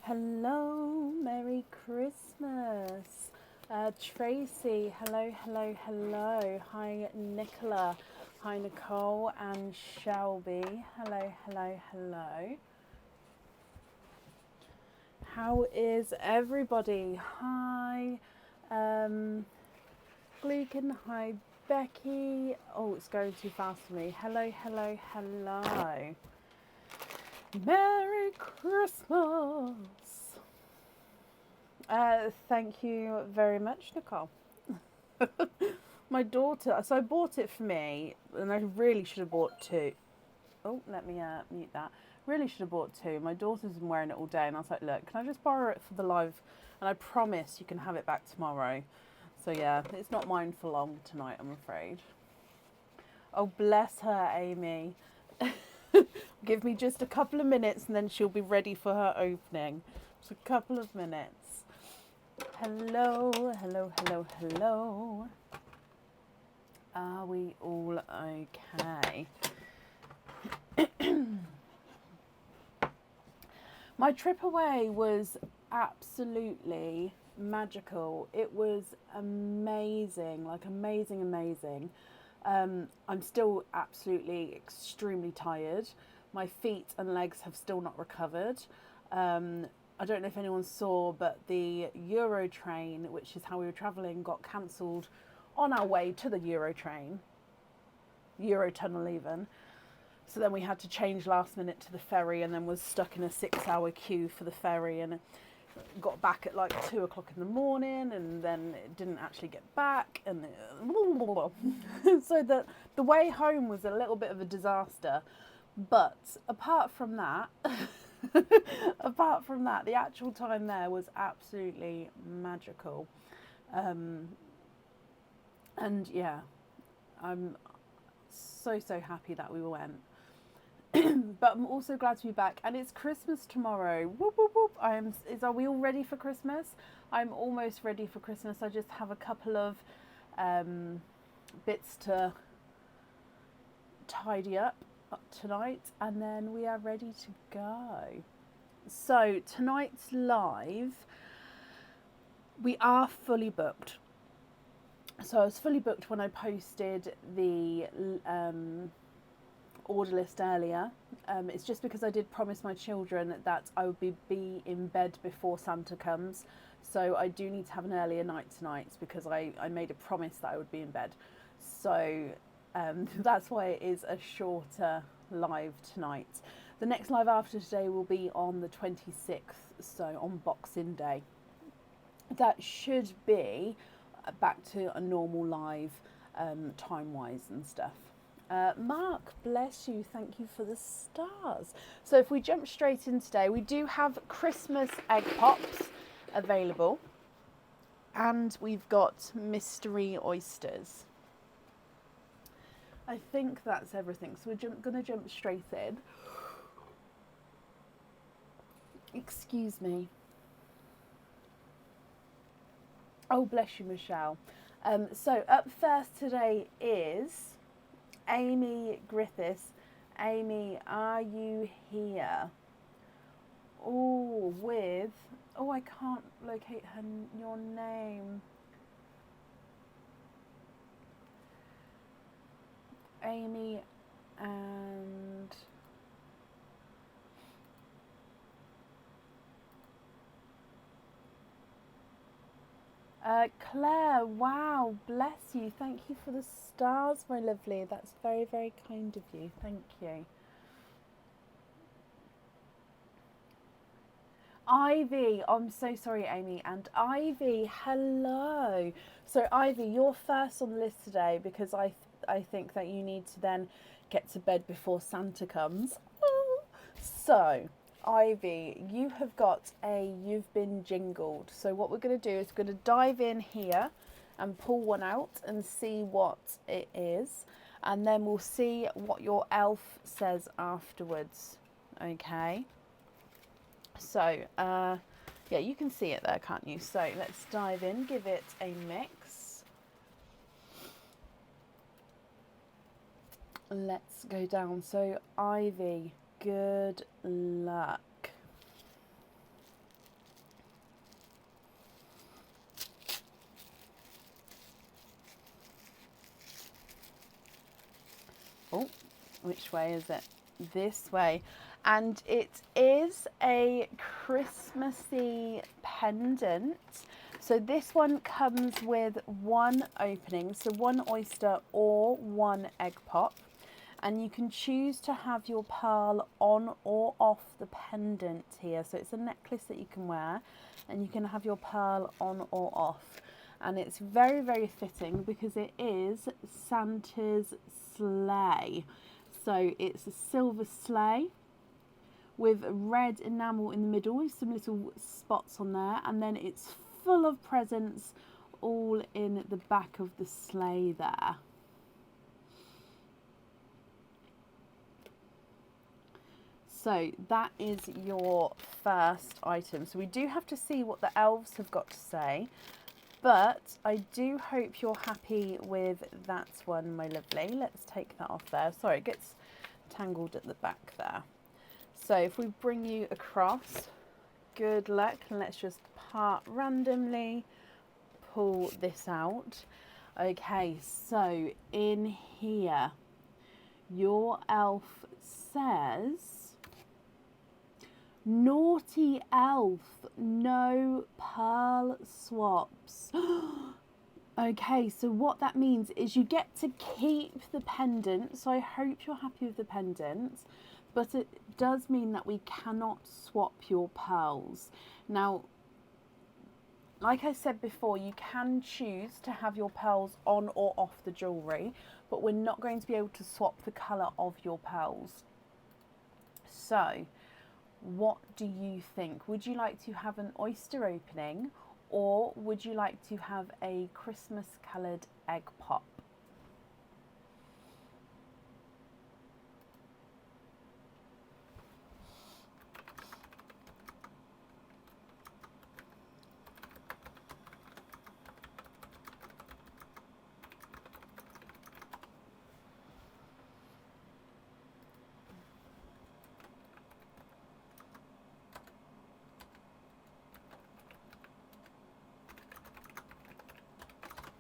Hello, Merry Christmas. Tracy, hello, hello, hello. Hi, Nicola. Hi, Nicole and Shelby. Hello, hello, hello. How is everybody? Hi, Glucan. Hi, Becky. Oh, it's going too fast for me. Hello, hello, hello. Merry Christmas. Thank you very much, Nicole. My daughter, so I bought it for me, and I really should have bought two. Oh, let me mute that. Really should have bought two. My daughter's been wearing it all day, and I was like, look, can I just borrow it for the live? And I promise you can have it back tomorrow. So yeah, it's not mine for long tonight, I'm afraid. Oh, bless her, Amy. Give me just a couple of minutes, and then she'll be ready for her opening. Just a couple of minutes. Hello, hello, hello, hello. Are we all okay? My trip away was absolutely magical. It was amazing, like amazing, amazing. I'm still absolutely extremely tired. My feet and legs have still not recovered. I don't know if anyone saw, but the Euro train, which is how we were travelling, got cancelled on our way to the Euro train, Eurotunnel even. So then we had to change last minute to the ferry, and then was stuck in a 6-hour queue for the ferry, and got back at like 2 o'clock in the morning, and then it didn't actually get back, and so the way home was a little bit of a disaster. But apart from that, the actual time there was absolutely magical. And yeah, I'm so happy that we went. But I'm also glad to be back, and it's Christmas tomorrow. Whoop whoop whoop! Are we all ready for Christmas? I'm almost ready for Christmas. I just have a couple of bits to tidy up tonight, and then we are ready to go. So tonight's live, we are fully booked. So I was fully booked when I posted the order list earlier. It's just because I did promise my children that I would be in bed before Santa comes. So I do need to have an earlier night tonight, because I made a promise that I would be in bed. So that's why it is a shorter live tonight. The next live after today will be on the 26th, so on Boxing Day. That should be back to a normal live time-wise and stuff. Mark, bless you. Thank you for the stars. So if we jump straight in today, we do have Christmas egg pops available, and we've got mystery oysters. I think that's everything. So we're going to jump straight in. Excuse me. Oh, bless you, Michelle. So up first today is Amy Griffiths. Amy, are you here? Oh, I can't locate your name. Amy and Claire, wow, bless you. Thank you for the stars, my lovely. That's very, very kind of you. Thank you. Ivy, I'm so sorry, Amy. And Ivy, hello. So, Ivy, you're first on the list today, because I think that you need to then get to bed before Santa comes. So, Ivy, you've been jingled. So what we're going to do is we're going to dive in here and pull one out and see what it is. And then we'll see what your elf says afterwards. Okay. So, yeah, you can see it there, can't you? So let's dive in, give it a mix. Let's go down. So, Ivy, good luck. Which way is it? This way. And it is a Christmassy pendant. So this one comes with one opening, so one oyster or one egg pop. And you can choose to have your pearl on or off the pendant here. So it's a necklace that you can wear, and you can have your pearl on or off. And it's very, very fitting because it is Santa's sleigh. So it's a silver sleigh with red enamel in the middle with some little spots on there, and then it's full of presents all in the back of the sleigh there. So that is your first item. So we do have to see what the elves have got to say, but I do hope you're happy with that one, my lovely. Let's take that off there. Sorry, it gets tangled at the back there. So if we bring you across, good luck, and let's just part randomly, pull this out. Okay, so in here, your elf says, naughty elf, no pearl swaps. Okay, so what that means is you get to keep the pendant. So I hope you're happy with the pendant, but it does mean that we cannot swap your pearls. Now, like I said before, you can choose to have your pearls on or off the jewellery, but we're not going to be able to swap the colour of your pearls. So what do you think? Would you like to have an oyster opening, or would you like to have a Christmas coloured egg pop?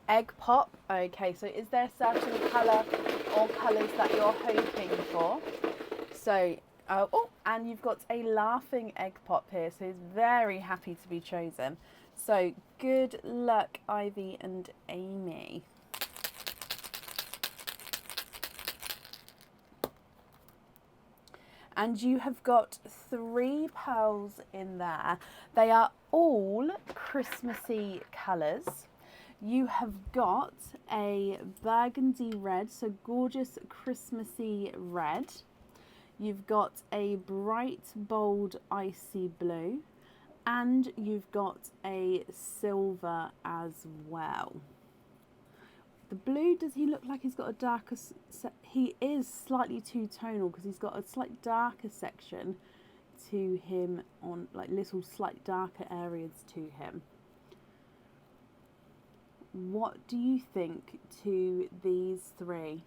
Egg pop. Okay, so is there a certain colour or colours that you're hoping for? So, oh, and you've got a laughing egg pop here, so he's very happy to be chosen. So good luck, Ivy and Amy. And you have got 3 pearls in there. They are all Christmassy colours. You have got a burgundy red, so gorgeous Christmassy red. You've got a bright, bold, icy blue, and you've got a silver as well. The blue, does he look like he's got a darker, he is slightly two-tonal because he's got a slight darker section to him on, like little slight darker areas to him. What do you think to these 3?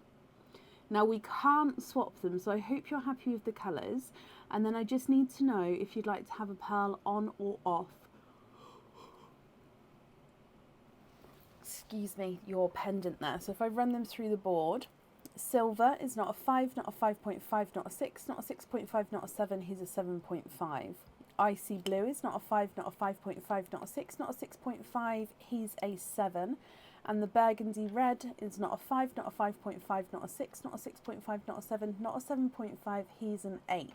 Now we can't swap them, so I hope you're happy with the colours. And then I just need to know if you'd like to have a pearl on or off, excuse me, your pendant there. So if I run them through the board, silver is not a 5, not a 5.5, not a 6, not a 6.5, not a 7, he's a 7.5. Icy blue is not a 5, not a 5.5, not a 6, not a 6.5, he's a 7. And the burgundy red is not a 5, not a 5.5, not a 6, not a 6.5, not a 7, not a 7.5, he's an 8.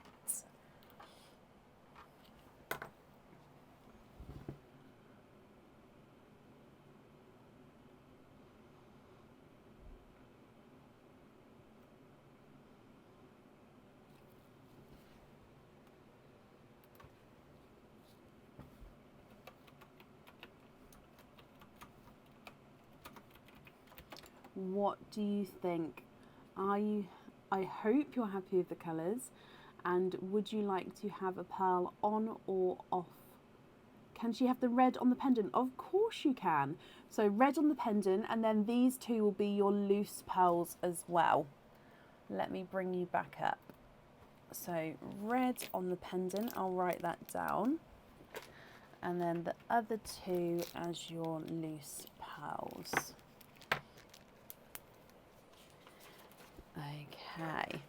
What do you think? I hope you're happy with the colours, and would you like to have a pearl on or off? Can she have the red on the pendant? Of course you can. So red on the pendant, and then these 2 will be your loose pearls as well. Let me bring you back up. So red on the pendant, I'll write that down. And then the other 2 as your loose pearls. Okay.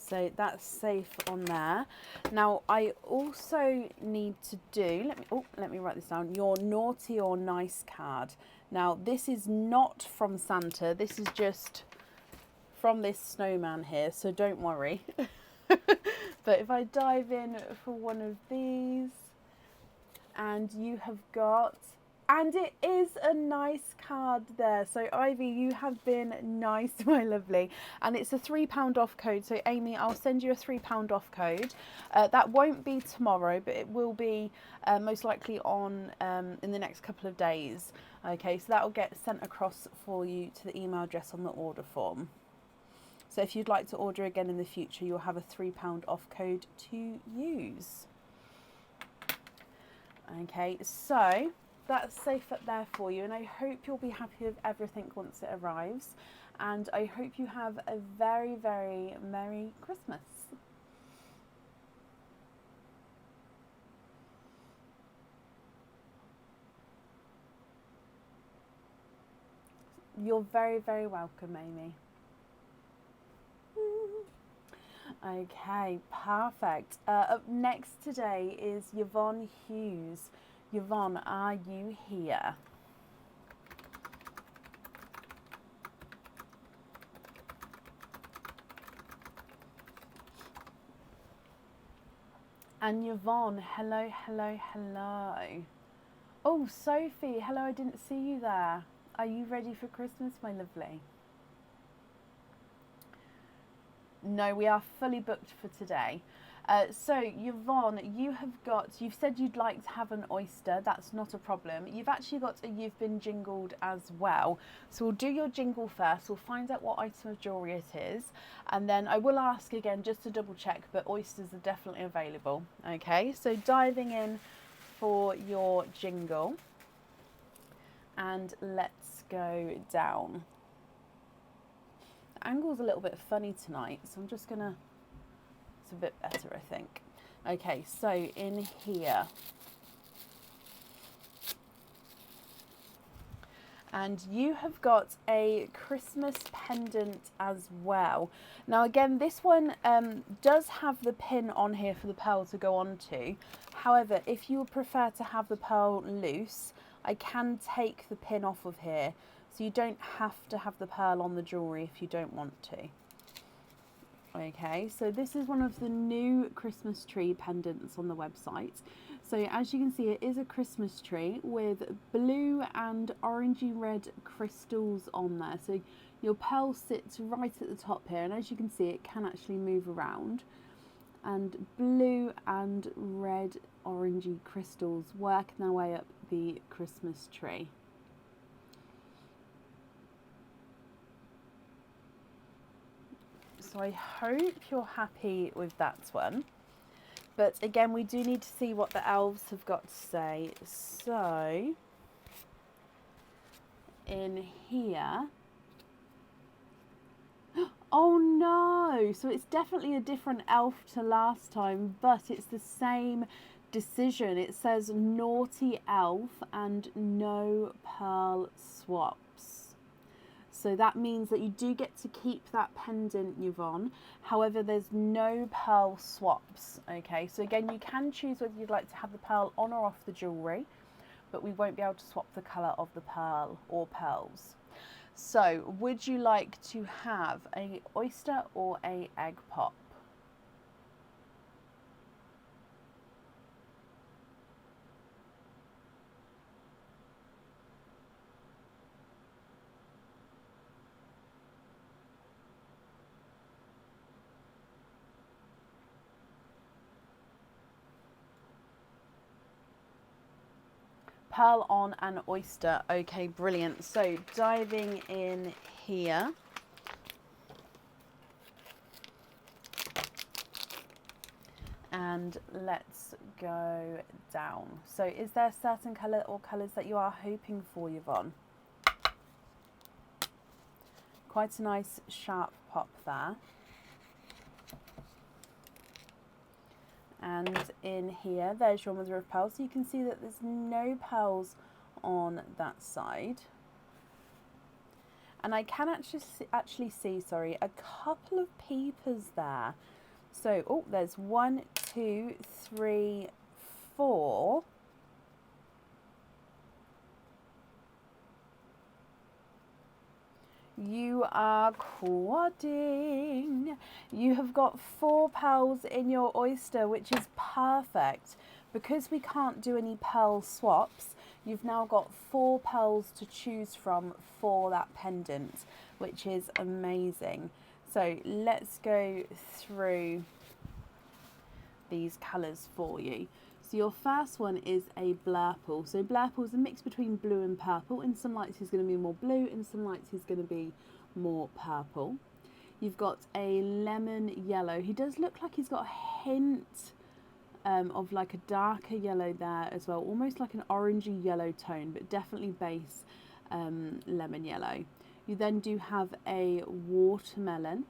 So that's safe on there. Now I also need to do, let me write this down, your naughty or nice card. Now this is not from Santa, this is just from this snowman here, so don't worry. But if I dive in for one of these, and you have got, and it is a nice card there. So Ivy, you have been nice, my lovely. And it's a £3 off code. So Amy, I'll send you a £3 off code. That won't be tomorrow, but it will be most likely on in the next couple of days. Okay, so that will get sent across for you to the email address on the order form. So if you'd like to order again in the future, you'll have a £3 off code to use. Okay, so that's safe up there for you, and I hope you'll be happy with everything once it arrives, and I hope you have a very, very Merry Christmas. You're very, very welcome, Amy. Okay, perfect. Up next today is Yvonne Hughes. Yvonne, are you here? And Yvonne, hello, hello, hello. Oh, Sophie, hello, I didn't see you there. Are you ready for Christmas, my lovely? No, we are fully booked for today. So Yvonne, you've said you'd like to have an oyster. That's not a problem. You've actually got a You've Been Jingled as well. So we'll do your jingle first. We'll find out what item of jewellery it is. And then I will ask again just to double check, but oysters are definitely available. Okay, so diving in for your jingle. And let's go down. The angle's a little bit funny tonight, so I'm just gonna, it's a bit better, I think. Okay, so in here. And you have got a Christmas pendant as well. Now again, this one does have the pin on here for the pearl to go onto. However, if you would prefer to have the pearl loose, I can take the pin off of here. So you don't have to have the pearl on the jewellery if you don't want to. Okay, so this is one of the new Christmas tree pendants on the website. So as you can see, it is a Christmas tree with blue and orangey red crystals on there. So your pearl sits right at the top here, and as you can see, it can actually move around. And blue and red orangey crystals working their way up the Christmas tree. So I hope you're happy with that one. But again, we do need to see what the elves have got to say. So in here, oh no, so it's definitely a different elf to last time, but it's the same decision. It says naughty elf and no pearl swaps. So that means that you do get to keep that pendant, Yvonne. However, there's no pearl swaps. Okay, so again, you can choose whether you'd like to have the pearl on or off the jewellery, but we won't be able to swap the colour of the pearl or pearls. So would you like to have a oyster or a egg pop? Pearl on an oyster. Okay, brilliant. So diving in here. And let's go down. So is there a certain colour or colours that you are hoping for, Yvonne? Quite a nice sharp pop there. And in here, there's your mother of pearls. So you can see that there's no pearls on that side. And I can actually see, a couple of peepers there. So, oh, there's 1, 2, 3, 4. You are quadding. You have got 4 pearls in your oyster, which is perfect. Because we can't do any pearl swaps, you've now got 4 pearls to choose from for that pendant, which is amazing. So let's go through these colours for you. So your first one is a blurple. So blurple is a mix between blue and purple. In some lights he's going to be more blue, in some lights he's going to be more purple. You've got a lemon yellow. He does look like he's got a hint of like a darker yellow there as well, almost like an orangey yellow tone, but definitely base lemon yellow. You then do have a watermelon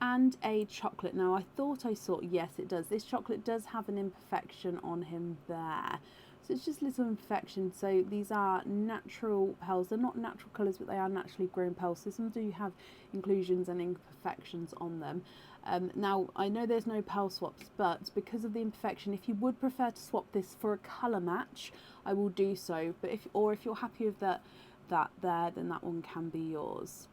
and a chocolate. Now I thought I saw, yes it does, this chocolate does have an imperfection on him there, so it's just little imperfection. So these are natural pearls, they're not natural colours, but they are naturally grown pearls, so some do have inclusions and imperfections on them. Now I know there's no pearl swaps, but because of the imperfection, if you would prefer to swap this for a colour match, I will do so, but if you're happy with that there, then that one can be yours.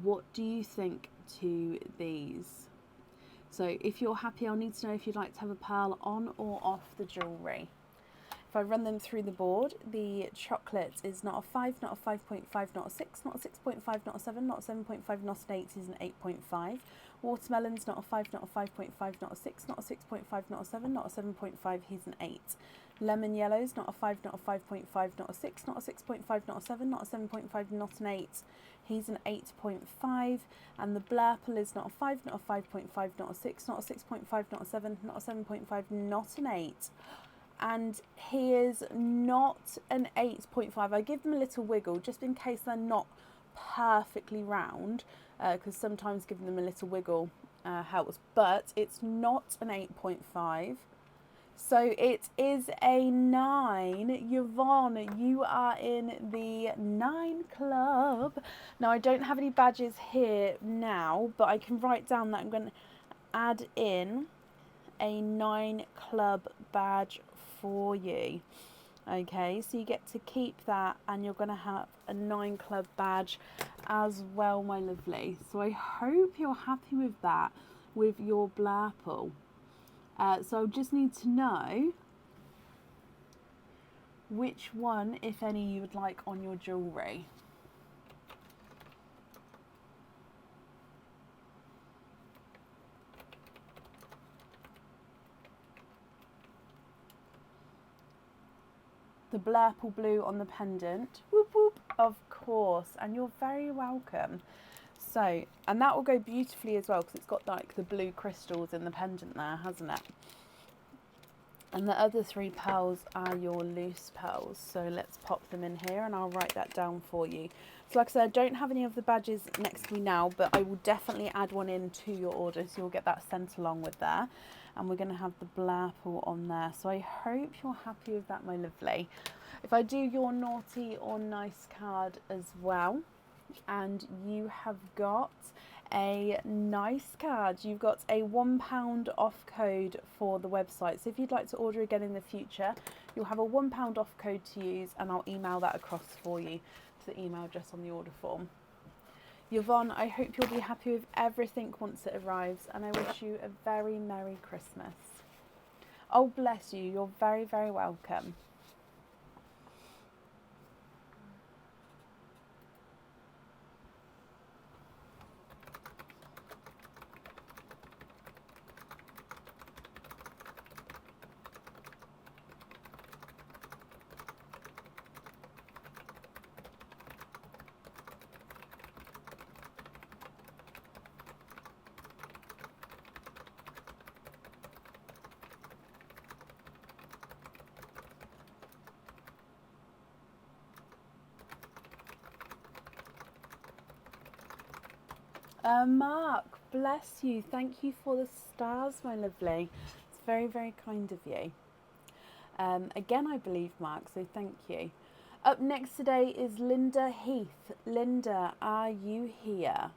What do you think to these? So if you're happy, I'll need to know if you'd like to have a pearl on or off the jewellery. If I run them through the board, the chocolate is not a 5, not a 5.5, not a 6, not a 6.5, not a 7, not a 7.5, not an 8, is an 8.5. Watermelon's not a 5, not a 5.5, not a 6, not a 6.5, not a 7, not a 7.5, he's an 8. Lemon yellow's not a 5, not a 5.5, not a 6, not a 6.5, not a 7, not a 7.5, not an 8. He's an 8.5. And the blurple is not a 5, not a 5.5, not a 6, not a 6.5, not a 7, not a 7.5, not an 8. And he is not an 8.5. I give them a little wiggle just in case they're not perfectly round, because sometimes giving them a little wiggle helps, but it's not an 8.5. So it is a 9. Yvonne, you are in the 9 club. Now I don't have any badges here now, but I can write down that I'm going to add in a 9 club badge for you. Okay, so you get to keep that, and you're going to have a 9 club badge as well, my lovely. So I hope you're happy with that, with your blurple. So I just need to know which one, if any, you would like on your jewellery. The blurple blue on the pendant. Whoop whoop, of course, and you're very welcome. So, and that will go beautifully as well, because it's got like the blue crystals in the pendant there, hasn't it? And the other 3 pearls are your loose pearls. So let's pop them in here and I'll write that down for you. So like I said, I don't have any of the badges next to me now, but I will definitely add one in to your order, so you'll get that sent along with there. And we're going to have the blurple on there. So I hope you're happy with that, my lovely. If I do your naughty or nice card as well, and you have got a nice card, you've got a £1 off code for the website. So if you'd like to order again in the future, you'll have a £1 off code to use, and I'll email that across for you to the email address on the order form. Yvonne, I hope you'll be happy with everything once it arrives, and I wish you a very Merry Christmas. Oh, bless you. You're very, very welcome. Mark, bless you. Thank you for the stars, my lovely. It's very, very kind of you. Again, I believe, Mark, so thank you. Up next today is Linda Heath. Linda, are you here?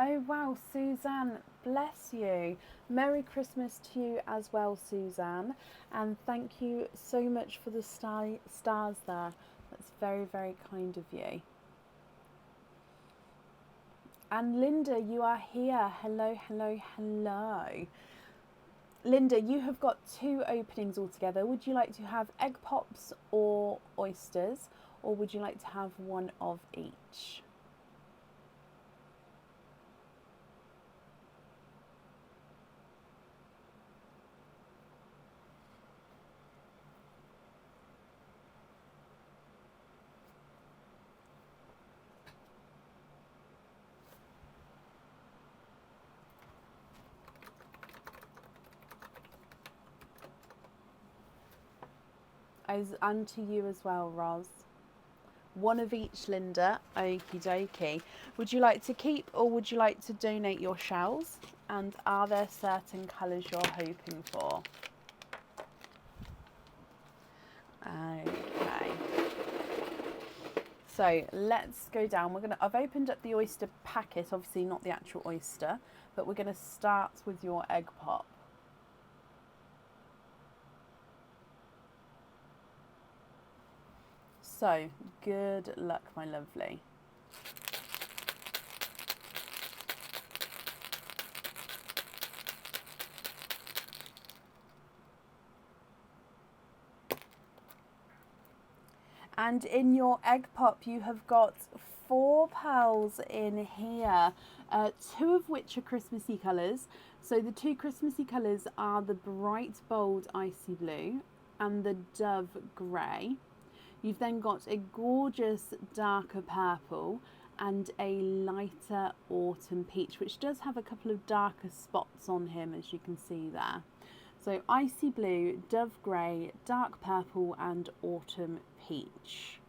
Oh wow, Suzanne, bless you. Merry Christmas to you as well, Suzanne. And thank you so much for the stars there. That's very, very kind of you. And Linda, you are here. Hello, hello, hello. Linda, you have got 2 openings altogether. Would you like to have egg pops or oysters, or would you like to have one of each? And to you as well, Roz. One of each, Linda. Okie dokie. Would you like to keep or would you like to donate your shells? And are there certain colours you're hoping for? Okay. So let's go down. I've opened up the oyster packet, obviously not the actual oyster, but we're gonna start with your egg pop. So, good luck, my lovely. And in your egg pop, you have got 4 pearls in here, 2 of which are Christmassy colours. So the 2 Christmassy colours are the bright, bold icy blue and the dove grey. You've then got a gorgeous darker purple and a lighter autumn peach, which does have a couple of darker spots on him, as you can see there. So icy blue, dove grey, dark purple and autumn peach.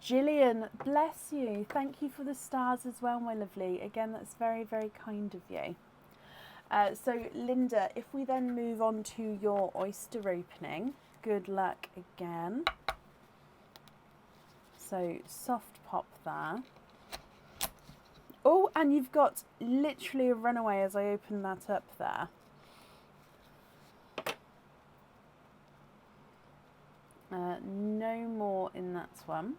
Gillian, bless you. Thank you for the stars as well, my lovely. Again, that's very, very kind of you. So Linda, if we then move on to your oyster opening, good luck again. So soft pop there. Oh, and you've got literally a runaway as I open that up there. No more in that one.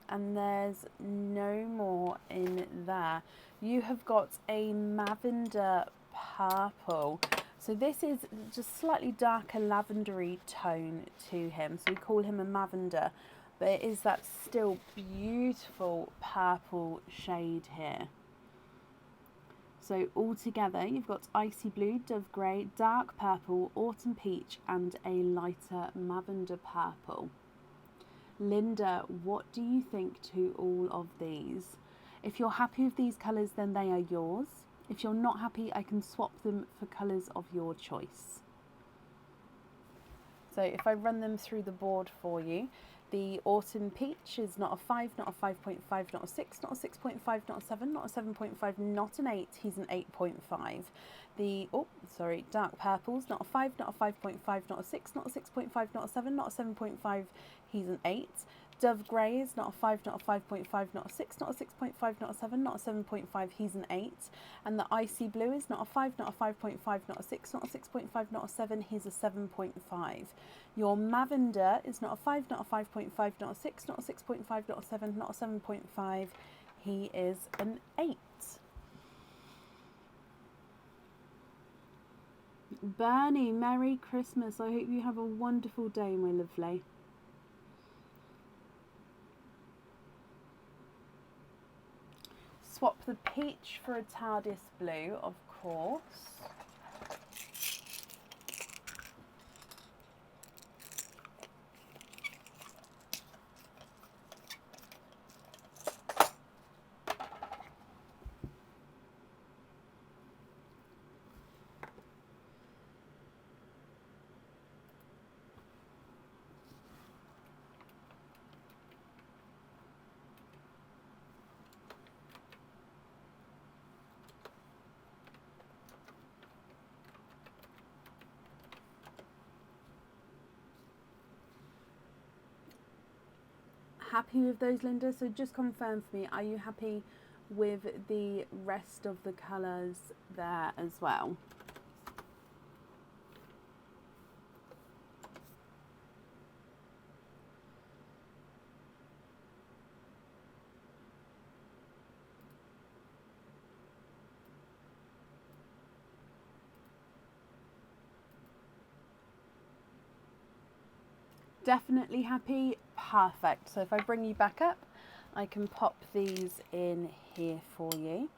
And there's no more in there. You have got a lavender purple. So this is just slightly darker lavendery tone to him. So we call him a lavender, but it is that still beautiful purple shade here. So all together, you've got icy blue, dove grey, dark purple, autumn peach, and a lighter lavender purple. Linda, what do you think to all of these? If you're happy with these colours, then they are yours. If you're not happy, I can swap them for colours of your choice. So if I run them through the board for you, the autumn peach is not a 5, not a 5.5, not a 6, not a 6.5, not a 7, not a 7.5, not an 8, he's an 8.5. The, dark purples, not a 5, not a 5.5, not a 6, not a 6.5, not a 7, not a 7.5, he's an 8. Dove grey is not a 5, not a 5.5, not a 6, not a 6.5, not a 7, not a 7.5, he's an 8. And the icy blue is not a 5, not a 5.5, not a 6, not a 6.5, not a 7, he's a 7.5. Your lavender is not a 5, not a 5.5, not a 6, not a 6.5, not a 7, not a 7.5, he is an 8. Bernie, Merry Christmas. I hope you have a wonderful day, my lovely. Swap the peach for a TARDIS blue, of course. happy with those, Linda? So just confirm for me, are you happy with the rest of the colours there as well? Definitely happy? Perfect. So if I bring you back up, I can pop these in here for you.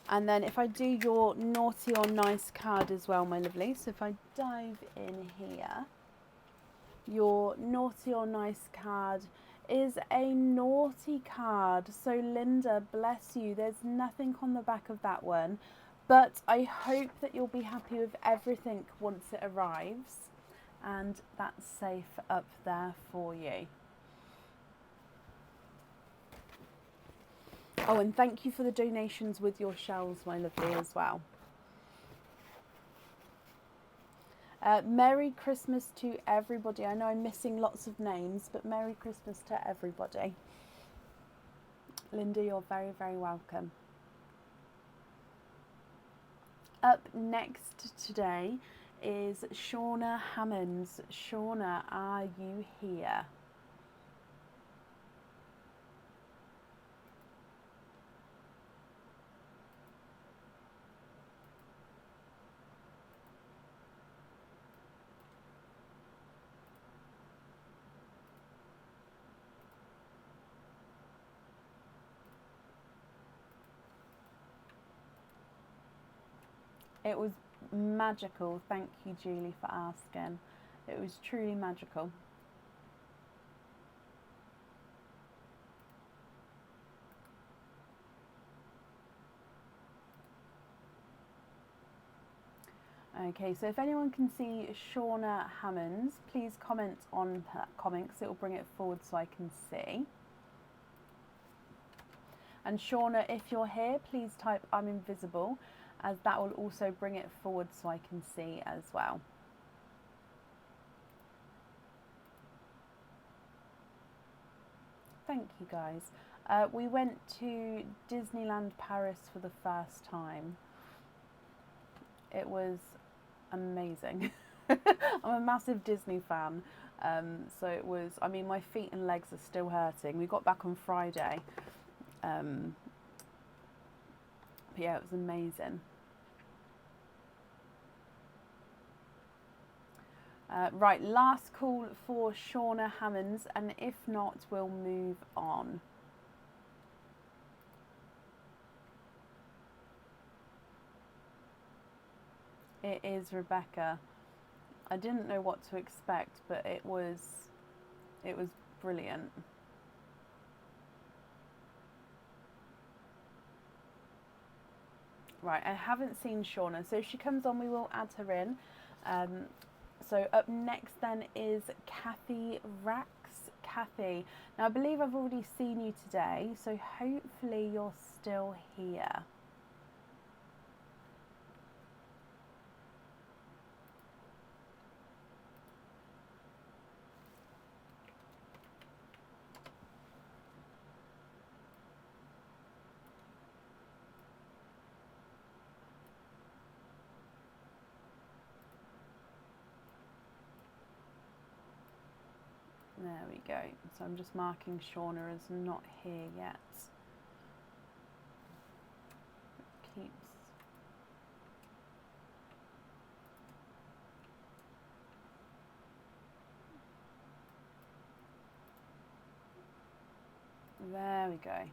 And then if I do your naughty or nice card as well, my lovely. So if I dive in here, your naughty or nice card is a naughty card. So Linda, bless you. There's nothing on the back of that one. But I hope that you'll be happy with everything once it arrives. And that's safe up there for you. Oh, and thank you for the donations with your shells, my lovely, as well. Merry Christmas to everybody. I know I'm missing lots of names, but Merry Christmas to everybody. Linda, you're very, very welcome. Up next today is Shauna Hammonds. Shauna, are you here? It was magical. Thank you, Julie, for asking. It was truly magical. Okay, so if anyone can see Shauna Hammonds, please comment on her comments. It will bring it forward so I can see. And Shauna, if you're here, please type I'm invisible, as that will also bring it forward so I can see as well. Thank you, guys. We went to Disneyland Paris for the first time. It was amazing. I'm a massive Disney fan, so it was, I mean, my feet and legs are still hurting. We got back on Friday, but yeah, it was amazing. Right, last call for Shauna Hammonds, and if not, we'll move on. It is Rebecca. I didn't know what to expect, but it was brilliant. Right, I haven't seen Shauna, so if she comes on, we will add her in. So up next then is Kathy Rax. Kathy, now I believe I've already seen you today, so hopefully you're still here. There we go. So I'm just marking Shauna as not here yet. Keeps. There we go.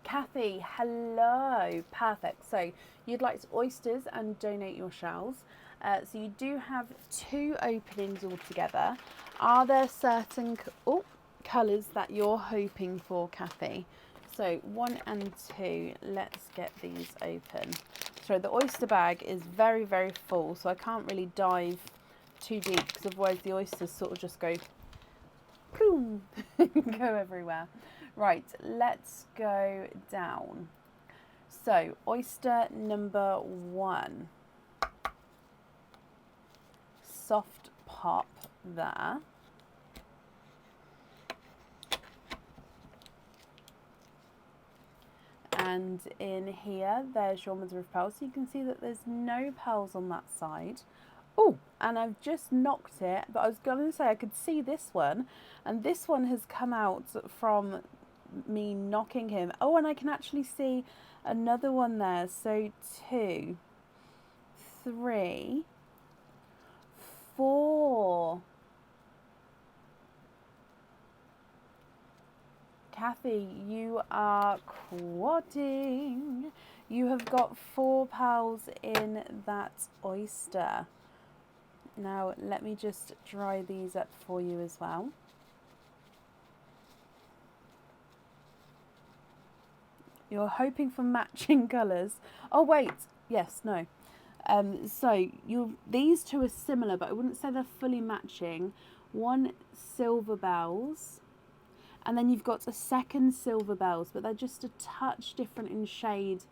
Kathy, hello. Perfect. So you'd like oysters and donate your shells. So you do have 2 openings altogether. Are there certain colours that you're hoping for, Kathy? So 1 and 2, let's get these open. So the oyster bag is very, very full, so I can't really dive too deep because otherwise the oysters sort of just go boom, go everywhere. Right, let's go down. So oyster number 1. soft pop there. And in here, there's your mother of pearl. So you can see that there's no pearls on that side. Oh, and I've just knocked it, but I was going to say I could see this one, and this one has come out from me knocking him. Oh, and I can actually see another one there. So 2, 3, 4. Kathy, you are quadding. You have got 4 pearls in that oyster. Now, let me just dry these up for you as well. You're hoping for matching colours. Oh, wait. Yes, no. So these two are similar, but I wouldn't say they're fully matching. One silver bells, and then you've got a second silver bells, but they're just a touch different in shade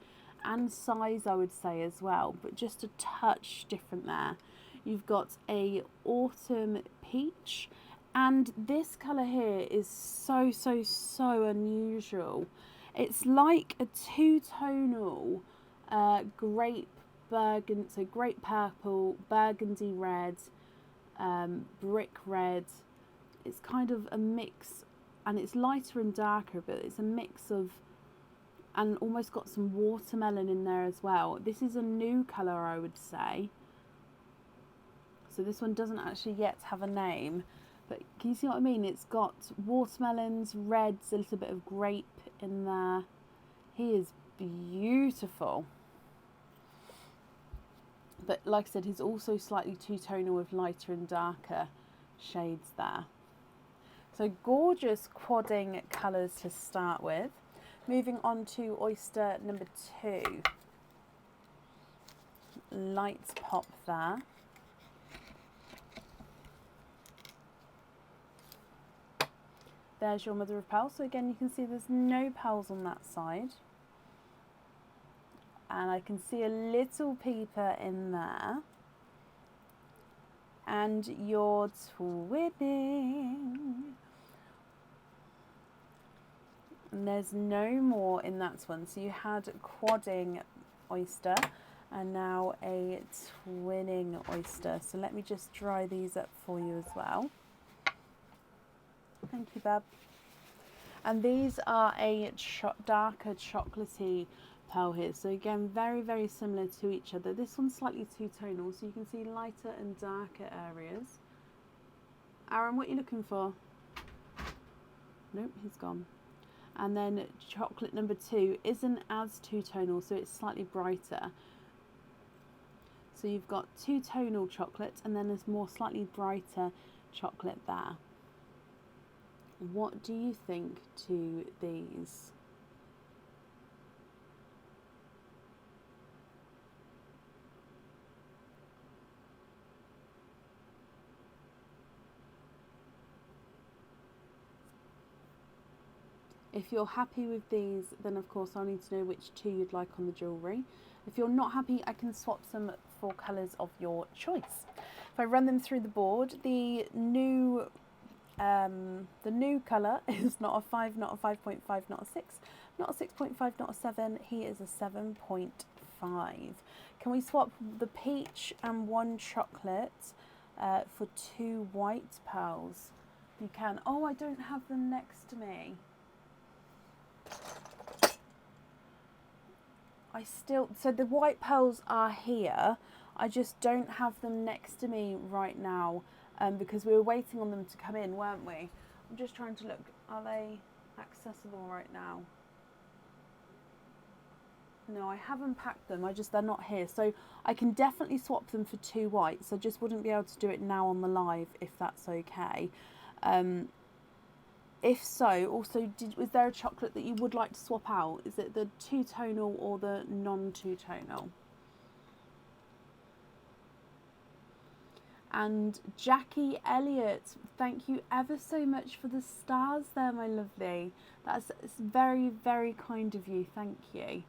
and size, I would say, as well, but just a touch different there. You've got a autumn peach, and this colour here is so unusual. It's like a two-tonal grape burgundy, so grape purple, burgundy red, brick red. It's kind of a mix, and it's lighter and darker, but it's a mix of, and almost got some watermelon in there as well. This is a new colour, I would say. So this one doesn't actually yet have a name, but can you see what I mean? It's got watermelons, reds, a little bit of grape in there. He is beautiful. But like I said, he's also slightly two-tonal with lighter and darker shades there. So gorgeous quadding colours to start with. Moving on to oyster number 2. Light pop there. There's your mother of pearl. So again, you can see there's no pearls on that side. And I can see a little peeper in there. And you're twinning. And there's no more in that one. So you had quadding oyster and now a twinning oyster. So let me just dry these up for you as well. Thank you, Bab. And these are a darker chocolatey pearl here. So again, very similar to each other. This one's slightly two-tonal, so you can see lighter and darker areas. Aaron, what are you looking for? Nope, he's gone. And then chocolate number 2 isn't as two-tonal, so it's slightly brighter. So you've got two-tonal chocolate, and then there's more slightly brighter chocolate there. What do you think to these? If you're happy with these, then of course I'll need to know which 2 you'd like on the jewellery. If you're not happy, I can swap some for colours of your choice. If I run them through the board, the new colour is not a 5, not a 5.5, not a 6, not a 6.5, not a 7. He is a 7.5. Can we swap the peach and 1 chocolate for 2 white pearls? You can. Oh, I don't have them next to me. So the white pearls are here. I just don't have them next to me right now because we were waiting on them to come in, weren't we? I'm just trying to look. Are they accessible right now? No, I haven't packed them. They're not here. So I can definitely swap them for 2 whites. I just wouldn't be able to do it now on the live if that's okay. If so, also, was there a chocolate that you would like to swap out? Is it the two-tonal or the non-two-tonal? And Jackie Elliott, thank you ever so much for the stars there, my lovely. It's very kind of you. Thank you.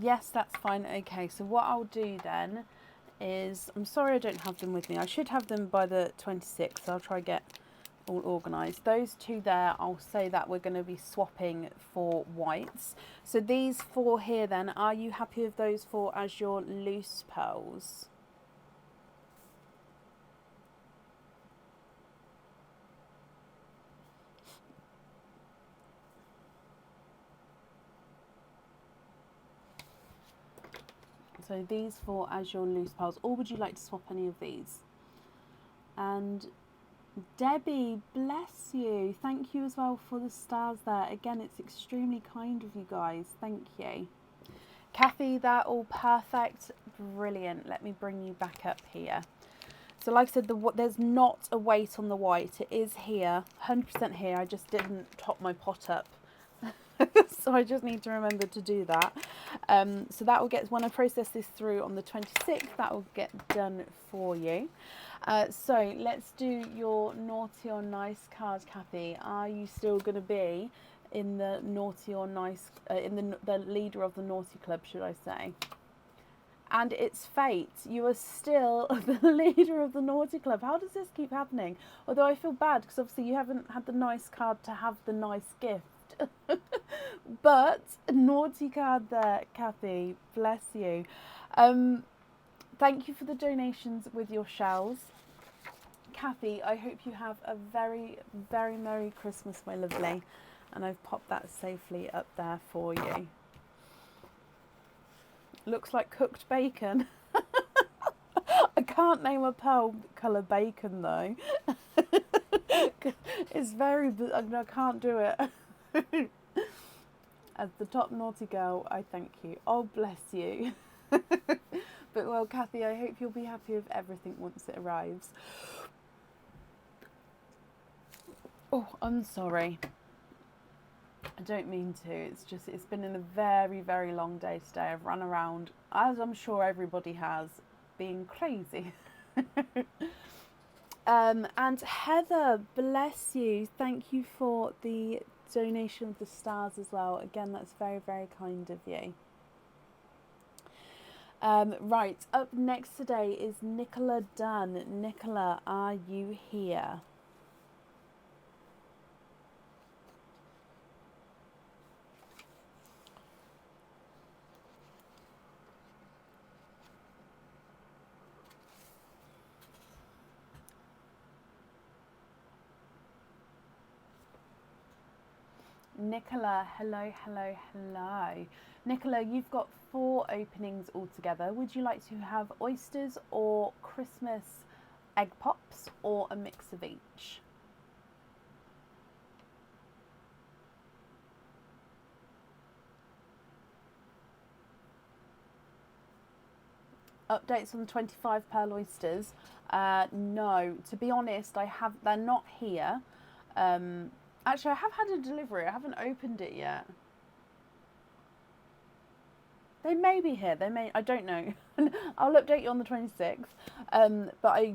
Yes, that's fine. Okay, so what I'll do then is, I'm sorry I don't have them with me. I should have them by the 26th. So I'll try get all organised. Those two there, I'll say that we're going to be swapping for whites. So these four here then, are you happy with those four as your loose pearls? So these four as your loose pearls, or would you like to swap any of these? And Debbie, bless you. Thank you as well for the stars there. Again, it's extremely kind of you guys. Thank you. Kathy, they're all perfect. Brilliant. Let me bring you back up here. So like I said, there's not a weight on the white. It is here, 100% here. I just didn't top my pot up. So I just need to remember to do that. So that will get, when I process this through on the 26th, that will get done for you. So let's do your naughty or nice card, Kathy. Are you still going to be in the naughty or nice, in the leader of the naughty club, should I say? And it's fate. You are still the leader of the naughty club. How does this keep happening? Although I feel bad because obviously you haven't had the nice card to have the nice gift. But naughty card there, Kathy. Bless you. Thank you for the donations with your shells. Kathy, I hope you have a very, very Merry Christmas, my lovely. And I've popped that safely up there for you. Looks like cooked bacon. I can't name a pearl colour bacon though. It's very, I can't do it. As the top naughty girl, I thank you. Oh, bless you. But well, Kathy, I hope you'll be happy with everything once it arrives. Oh, I'm sorry. I don't mean to. It's just, it's been a very, very long day today. I've run around, as I'm sure everybody has, being crazy. And Heather, bless you. Thank you for the donation of the stars as well. Again, that's very, very kind of you. Right, up next today is Nicola Dunn. Nicola, are you here? Nicola, hello, hello, hello. Nicola, you've got 4 openings altogether. Would you like to have oysters or Christmas egg pops or a mix of each? Updates on the 25 pearl oysters? No, to be honest, they're not here. Actually, I have had a delivery. I haven't opened it yet. They may be here. They may. I don't know. I'll update you on the 26th. But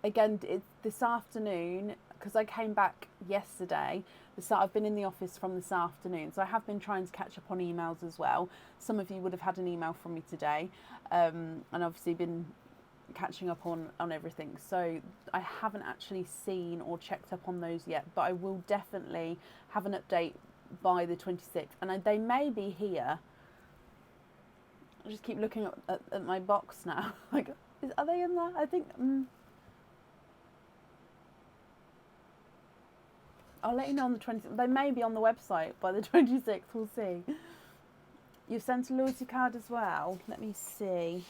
it's this afternoon because I came back yesterday. I've been in the office from this afternoon, so I have been trying to catch up on emails as well. Some of you would have had an email from me today, and obviously been catching up on everything. So I haven't actually seen or checked up on those yet, but I will definitely have an update by the 26th, and they may be here. I just keep looking at my box now. Like, are they in there? I think. I'll let you know on the 26th. They may be on the website by the 26th. We'll see. You've sent a loyalty card as well. Let me see.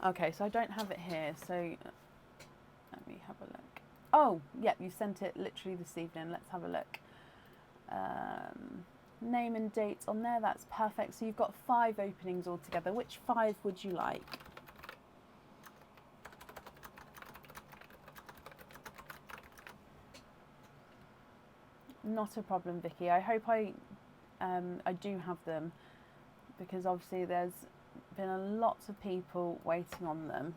Okay, so I don't have it here. So let me have a look. Oh, yeah, you sent it literally this evening. Let's have a look. Name and date on there. That's perfect. So you've got 5 openings altogether. Which 5 would you like? Not a problem, Vicky. I hope I do have them, because obviously there's been a lot of people waiting on them.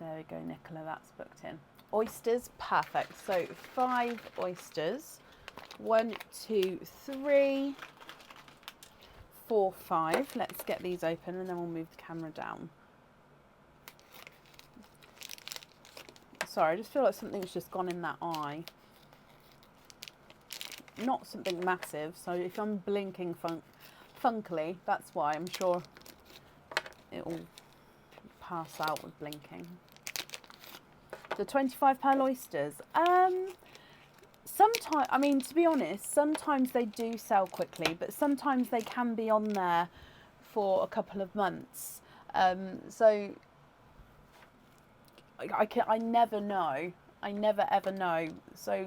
There we go, Nicola, that's booked in. Oysters, perfect. So 5 oysters. 1, 2, 3, 4, 5. Let's get these open and then we'll move the camera down. Sorry, I just feel like something's just gone in that eye. Not something massive, so if I'm blinking funkily, that's why. I'm sure it'll pass out with blinking. The 25 pearl oysters. Sometimes, I mean, to be honest, sometimes they do sell quickly, but sometimes they can be on there for a couple of months. So I never know. I never ever know. So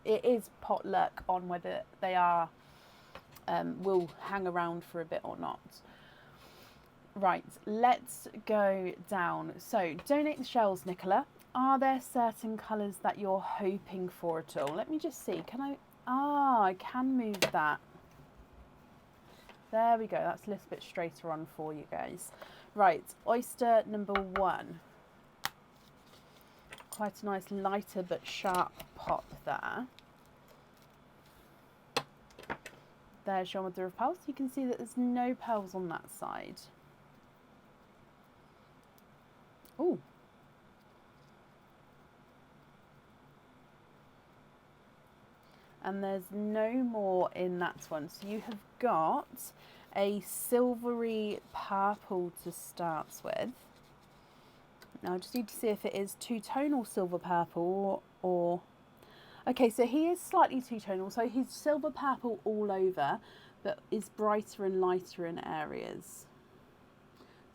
it is pot luck on whether they are will hang around for a bit or not. Right, let's go down. So donate the shells, Nicola. Are there certain colours that you're hoping for at all? Let me just see. Can I? I can move that. There we go. That's a little bit straighter on for you guys. Right, oyster number 1. Quite a nice lighter but sharp pop there. There's your mother of pearls. You can see that there's no pearls on that side. Ooh. And there's no more in that one. So you have got a silvery purple to start with. Now I just need to see if it is two-tonal silver purple or... Okay, so he is slightly two-tonal. So he's silver purple all over, but is brighter and lighter in areas.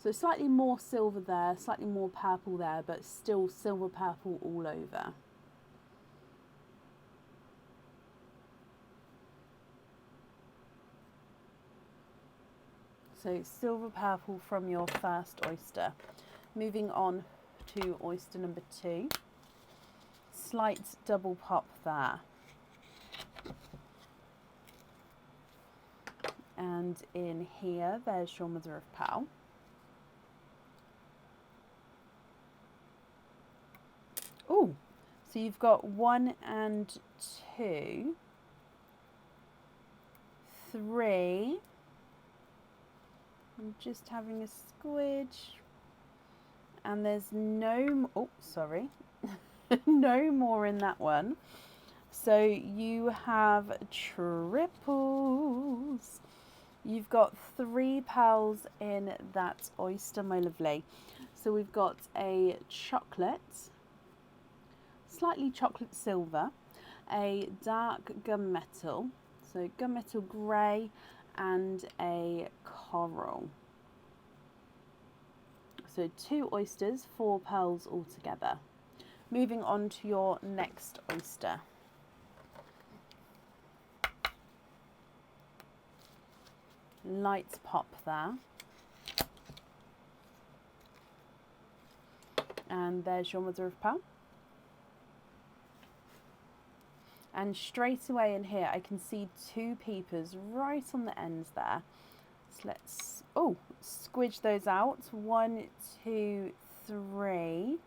So slightly more silver there, slightly more purple there, but still silver purple all over. So silver purple from your first oyster. Moving on to oyster number 2. Slight double pop there. And in here, there's your mother of pearl. Oh, so you've got 1 and 2, 3. I'm just having a squidge. And there's no, oh, sorry, no more in that one. So you have triples. You've got 3 pearls in that oyster, my lovely. So we've got a chocolate, slightly chocolate silver, a dark gunmetal, so gunmetal grey, and a coral. So 2 oysters, 4 pearls altogether. Moving on to your next oyster. Light pop there. And there's your mother of pearl. And straight away in here, I can see 2 peepers right on the ends there. So let's, oh, squidge those out. 1, 2, 3.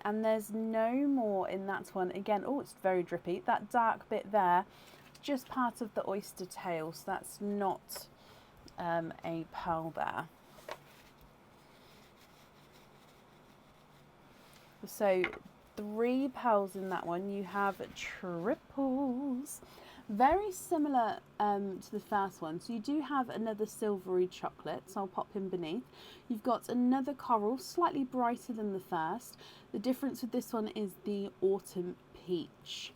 And there's no more in that one. Again, oh, it's very drippy. That dark bit there, just part of the oyster tail. So that's not a pearl there. So 3 pearls in that one. You have triples. Very similar to the first one. So you do have another silvery chocolate. So I'll pop him beneath. You've got another coral, slightly brighter than the first. The difference with this one is the autumn peach.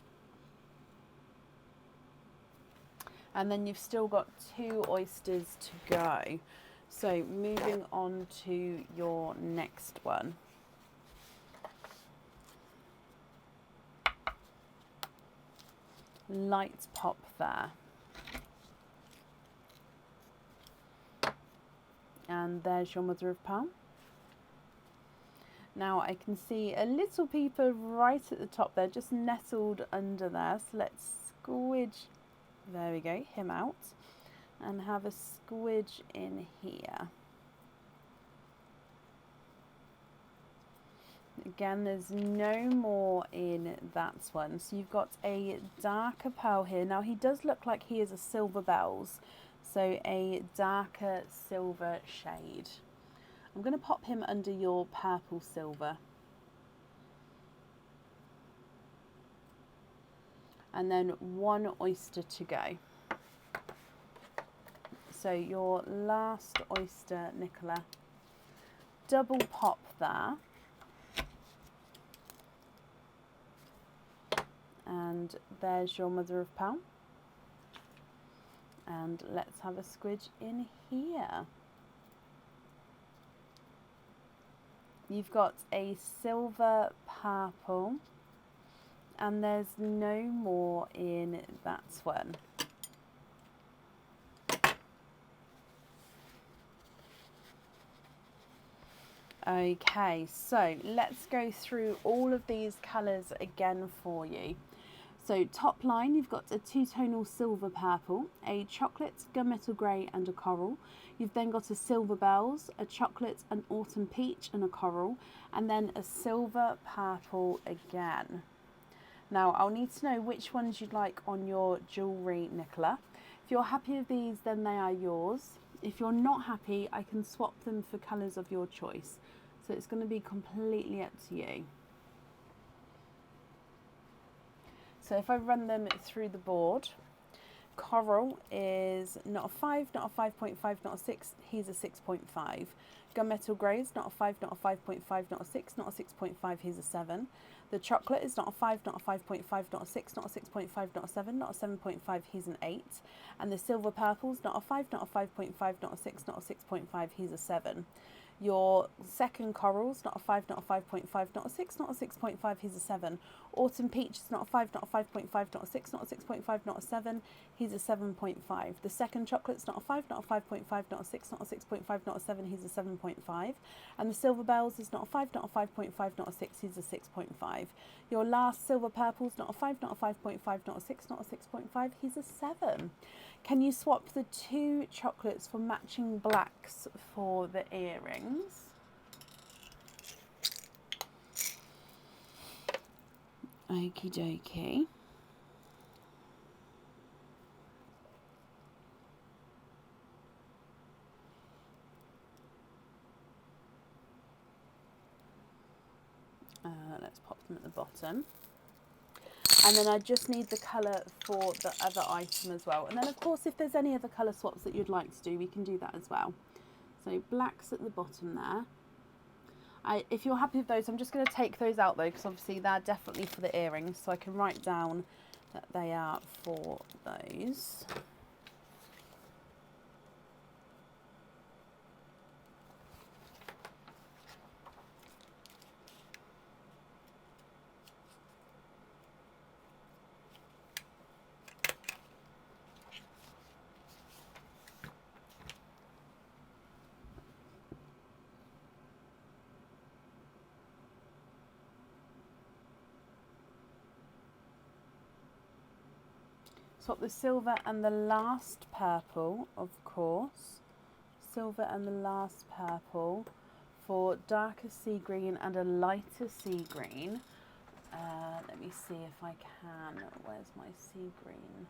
And then you've still got 2 oysters to go. So moving on to your next one. Light pop there. And there's your mother of pearl. Now I can see a little peeper right at the top there, just nestled under there. So let's squidge, there we go, him out. And have a squidge in here. Again, there's no more in that one. So you've got a darker pearl here. Now he does look like he is a silver bells, so a darker silver shade. I'm going to pop him under your purple silver. And then one oyster to go. So your last oyster, Nicola. Double pop there. And there's your mother of pearl. And let's have a squidge in here. You've got a silver purple, and there's no more in that one. Okay, so let's go through all of these colours again for you. So top line, you've got a two-tonal silver purple, a chocolate, gunmetal grey and a coral. You've then got a silver bells, a chocolate, an autumn peach and a coral, and then a silver purple again. Now I'll need to know which ones you'd like on your jewellery, Nicola. If you're happy with these, then they are yours. If you're not happy, I can swap them for colours of your choice. So it's going to be completely up to you. So if I run them through the board, coral is not a 5, not a 5.5, not a 6, he's a 6.5. Gunmetal grey is not a 5, not a 5.5, not a 6, not a 6.5, he's a 7. The chocolate is not a 5, not a 5.5, not a 6, not a 6.5, not a 7, not a 7.5, he's an 8. And the silver purple is not a 5, not a 5.5, not a 6, not a 6.5, he's a 7. Your second coral's not a 5, not a 5.5, not a 6, not a 6.5, he's a 7. Autumn peach is not a 5, not a 5.5, not a 6, not a 6.5, not a 7, he's a 7.5. The second chocolate's not a 5, not a 5.5, not a 6, not a 6.5, not a 7, he's a 7.5. And the silver bells is not a 5, not a 5.5, not a 6, he's a 6.5. Your last silver purple's not a 5, not a 5.5, not a 6, not a 6.5, he's a 7. Can you swap the two chocolates for matching blacks for the earrings? Okie dokie. Let's pop them at the bottom. And then I just need the colour for the other item as well. And then of course if there's any other colour swaps that you'd like to do, we can do that as well. So blacks at the bottom there. If you're happy with those, I'm just going to take those out though, because obviously they're definitely for the earrings. So I can write down that they are for those. Swap the silver and the last purple, of course. Silver and the last purple for darker sea green and a lighter sea green. Let me see if I can. Where's my sea green?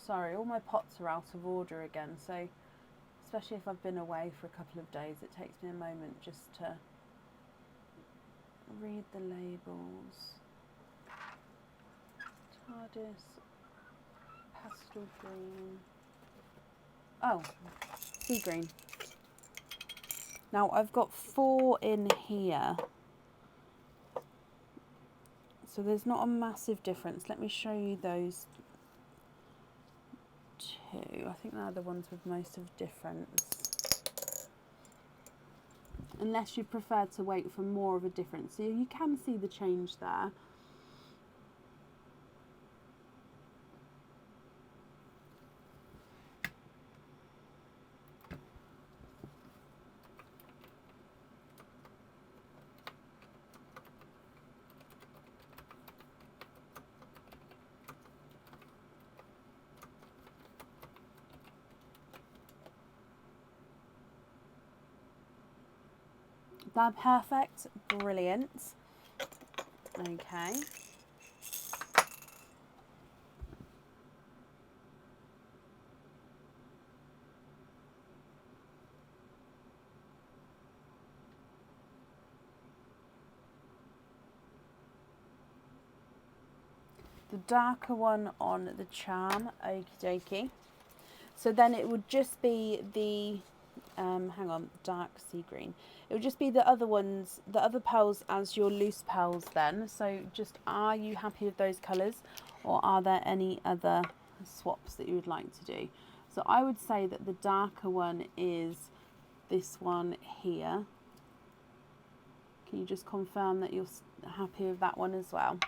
Sorry, all my pots are out of order again, so especially if I've been away for a couple of days, it takes me a moment just to read the labels. TARDIS, pastel green. Oh, sea green. Now I've got 4 in here, so there's not a massive difference. Let me show you those 2. I think they're the ones with most of difference. Unless you prefer to wait for more of a difference. So you can see the change there. They're perfect. Brilliant. Okay. The darker one on the charm. Okie dokie. So then it would just be the, hang on, dark sea green. It would just be the other ones, the other pearls as your loose pearls then. So just, are you happy with those colours, or are there any other swaps that you would like to do? So I would say that the darker one is this one here. Can you just confirm that you're happy with that one as well?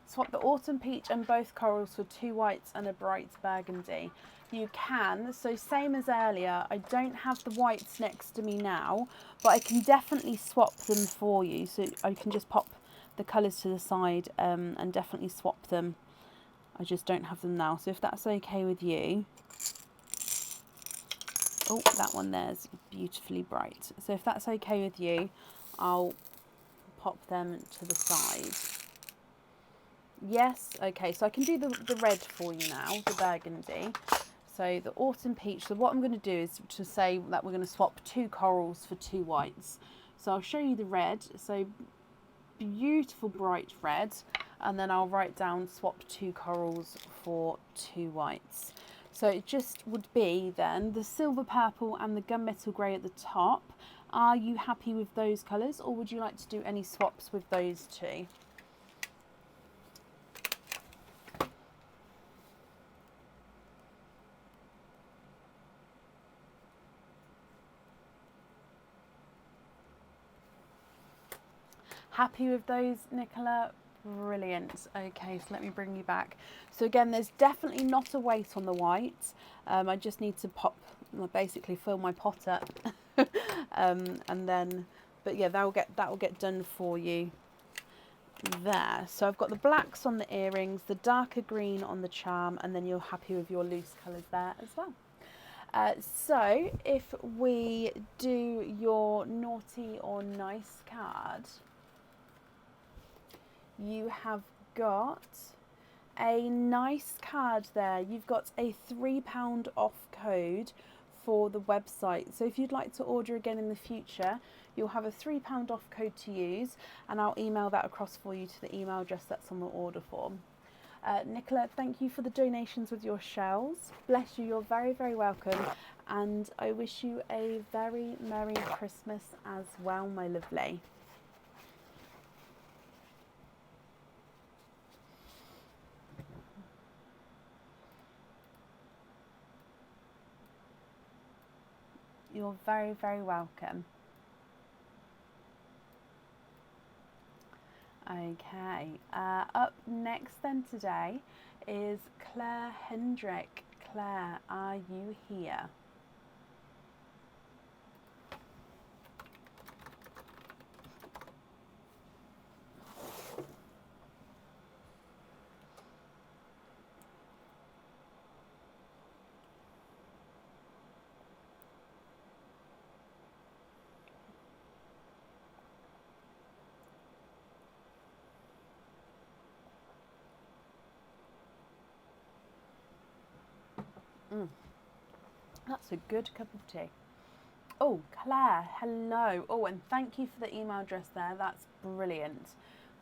Swap the autumn peach and both corals for 2 whites and a bright burgundy. You can, so same as earlier, I don't have the whites next to me now, but I can definitely swap them for you. So I can just pop the colours to the side and definitely swap them. I just don't have them now. So if that's okay with you. Oh, that one there's beautifully bright. So if that's okay with you, I'll pop them to the side. Yes, okay, so I can do the red for you now, the burgundy. So the autumn peach, so what I'm going to do is to say that we're going to swap 2 corals for 2 whites. So I'll show you the red, so beautiful bright red, and then I'll write down swap 2 corals for 2 whites. So it just would be then the silver purple and the gunmetal grey at the top. Are you happy with those colours, or would you like to do any swaps with those two? Happy with those, Nicola? Brilliant. Okay, so let me bring you back. So again, there's definitely not a weight on the white. I just need to basically fill my pot up, and then, but yeah, that will get done for you there. So I've got the blacks on the earrings, the darker green on the charm, and then you're happy with your loose colours there as well. So if we do your naughty or nice card, you have got a nice card there. You've got a £3 off code for the website. So if you'd like to order again in the future, you'll have a £3 off code to use, and I'll email that across for you to the email address that's on the order form. Nicola, thank you for the donations with your shells. Bless you, you're very, very welcome. And I wish you a very Merry Christmas as well, my lovely. You're very, very welcome. Okay, up next then today is Claire Hendrick. Claire, are you here? That's a good cup of tea. Oh, Claire, hello. Oh, and thank you for the email address there. That's brilliant.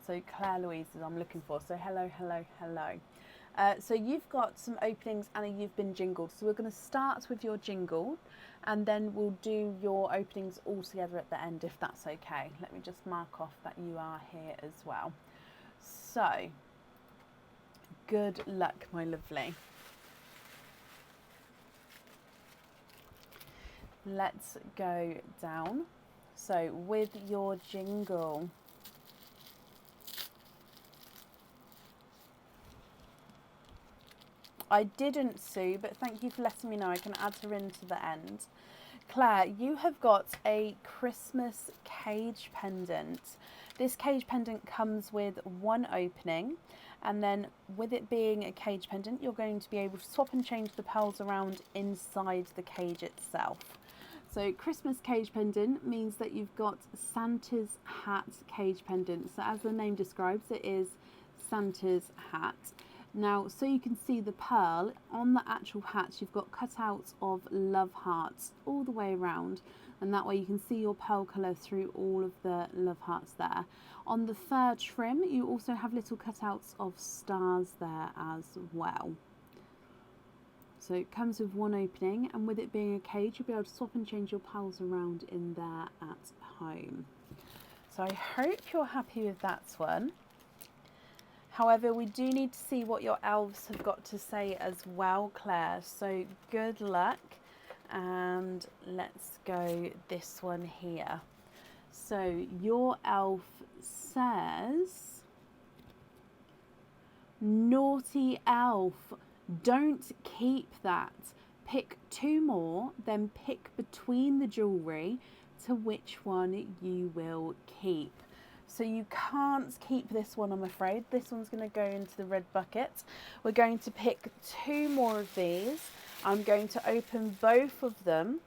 So Claire Louise is I'm looking for. So hello, hello, hello. So you've got some openings and you've been jingled. So we're going to start with your jingle and then we'll do your openings all together at the end if that's okay. Let me just mark off that you are here as well. So good luck, my lovely. Let's go down. So with your jingle, I didn't, Sue, but thank you for letting me know. I can add her in to the end. Claire, you have got a Christmas cage pendant. This cage pendant comes with one opening, and then with it being a cage pendant, you're going to be able to swap and change the pearls around inside the cage itself. So Christmas cage pendant means that you've got Santa's hat cage pendant. So as the name describes, it is Santa's hat. Now, so you can see the pearl, on the actual hat, you've got cutouts of love hearts all the way around. And that way you can see your pearl colour through all of the love hearts there. On the fur trim, you also have little cutouts of stars there as well. So it comes with one opening, and with it being a cage, you'll be able to swap and change your pearls around in there at home. So I hope you're happy with that one. However, we do need to see what your elves have got to say as well, Claire. So good luck, and let's go this one here. So your elf says, naughty elf, don't keep that. Pick two more, then pick between the jewellery to which one you will keep. So you can't keep this one, I'm afraid. This one's going to go into the red bucket. We're going to pick two more of these. I'm going to open both of them,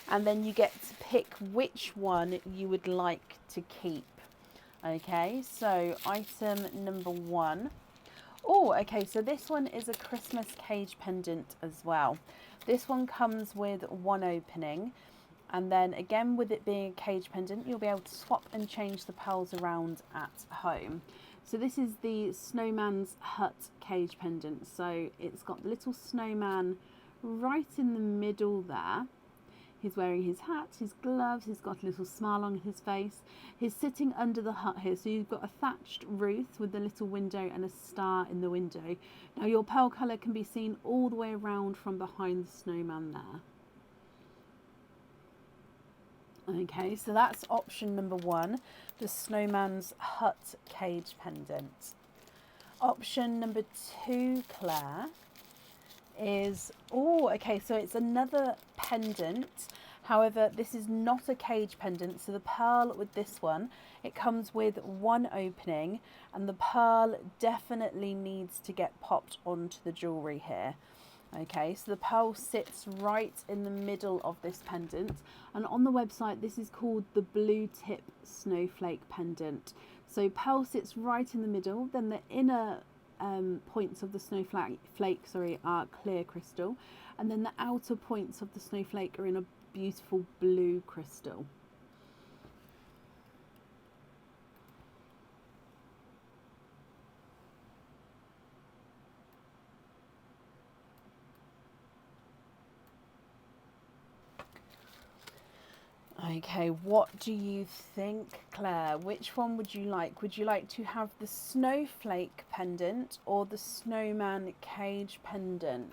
and then you get to pick which one you would like to keep. Okay, so item number one. Oh, okay, so this one is a Christmas cage pendant as well. This one comes with one opening. And then again, with it being a cage pendant, you'll be able to swap and change the pearls around at home. So this is the Snowman's Hut cage pendant. So it's got the little snowman right in the middle there. He's wearing his hat, his gloves, he's got a little smile on his face. He's sitting under the hut here. So you've got a thatched roof with a little window and a star in the window. Now your pearl colour can be seen all the way around from behind the snowman there. Okay, so that's option number one, the Snowman's Hut cage pendant. Option number two, Claire, is, oh, okay, so it's another pendant. However, this is not a cage pendant. So the pearl with this one, it comes with one opening, and the pearl definitely needs to get popped onto the jewellery here. Okay, so the pearl sits right in the middle of this pendant, and on the website this is called the blue tip snowflake pendant. So pearl sits right in the middle, then the inner points of the snowflake are clear crystal, and then the outer points of the snowflake are in a beautiful blue crystal. Okay, what do you think, Claire? Which one would you like? Would you like to have the snowflake pendant or the snowman cage pendant?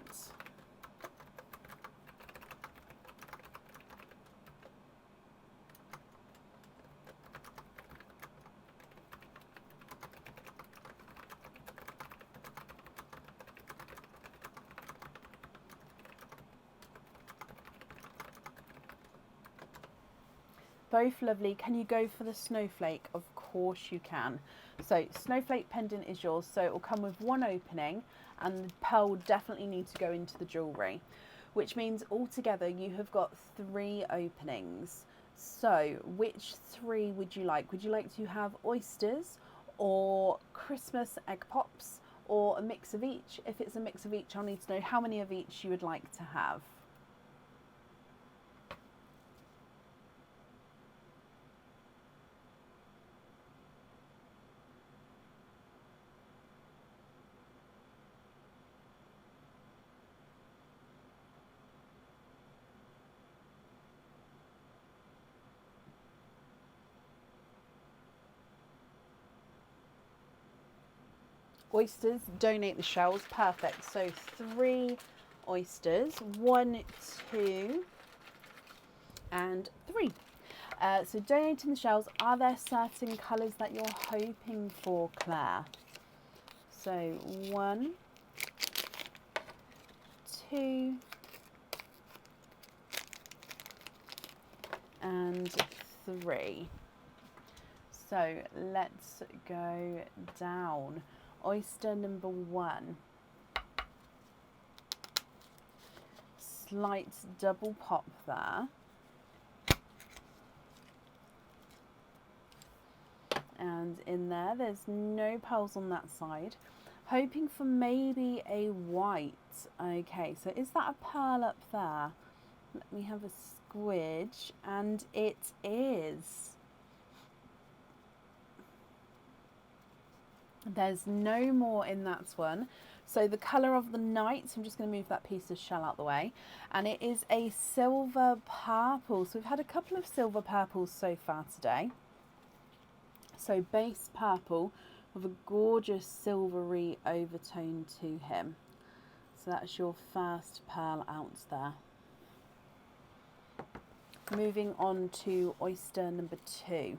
Both lovely. Can you go for the snowflake? Of course you can. So snowflake pendant is yours. So it will come with one opening, and the pearl will definitely need to go into the jewellery, which means altogether you have got three openings. So which three would you like? Would you like to have oysters or Christmas egg pops or a mix of each? If it's a mix of each, I'll need to know how many of each you would like to have. Oysters, donate the shells. Perfect. So 3 oysters, 1, 2, and 3. So donating the shells. Are there certain colours that you're hoping for, Claire? So 1, 2, and 3. So let's go down. Oyster number 1. Slight double pop there. And in there, there's no pearls on that side. Hoping for maybe a white. Okay, so is that a pearl up there? Let me have a squidge, and it is. There's no more in that one. So the colour of the night, so I'm just going to move that piece of shell out the way, and it is a silver purple. So we've had a couple of silver purples so far today. So base purple with a gorgeous silvery overtone to him. So that's your first pearl out there. Moving on to oyster number 2.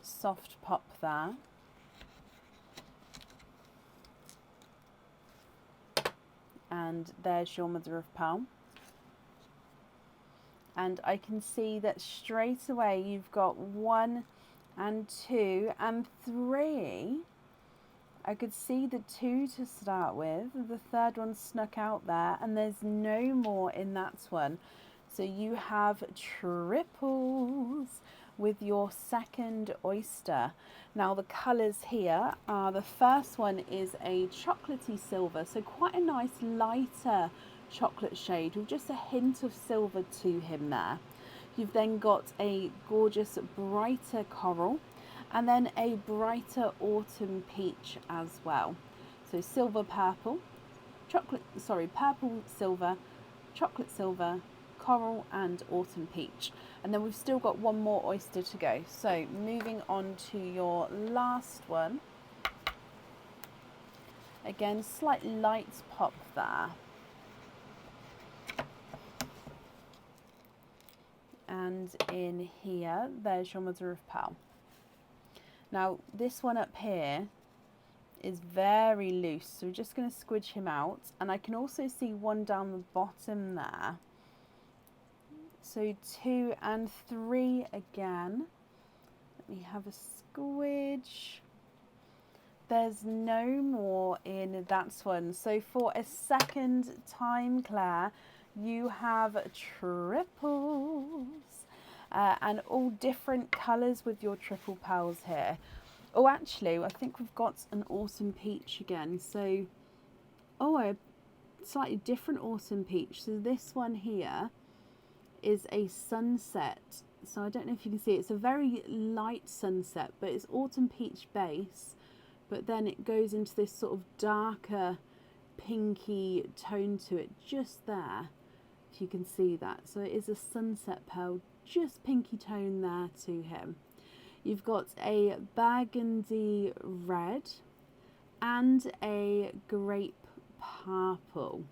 Soft pop there. And there's your mother of pearl. And I can see that straight away you've got 1 and 2 and 3. I could see the 2 to start with. The third one snuck out there, and there's no more in that one. So you have triples with your second oyster. Now the colours here are, the first one is a chocolatey silver, so quite a nice lighter chocolate shade with just a hint of silver to him there. You've then got a gorgeous brighter coral, and then a brighter autumn peach as well. So silver purple, purple silver, chocolate silver, coral and autumn peach. And then we've still got 1 more oyster to go. So moving on to your last one. Again, slight light pop there. And in here, there's your mother of pearl. Now this one up here is very loose, so we're just going to squidge him out, and I can also see 1 down the bottom there. So 2 and 3 again. Let me have a squidge. There's no more in that one. So for a second time, Claire, you have triples. And all different colours with your triple pearls here. Oh, actually, I think we've got an autumn peach again. So, a slightly different autumn peach. So this one here is a sunset. So I don't know if you can see it. It's a very light sunset, but it's autumn peach base. But then it goes into this sort of darker pinky tone to it just there, if you can see that. So it is a sunset pearl, just pinky tone there to him. You've got a burgundy red and a grape purple.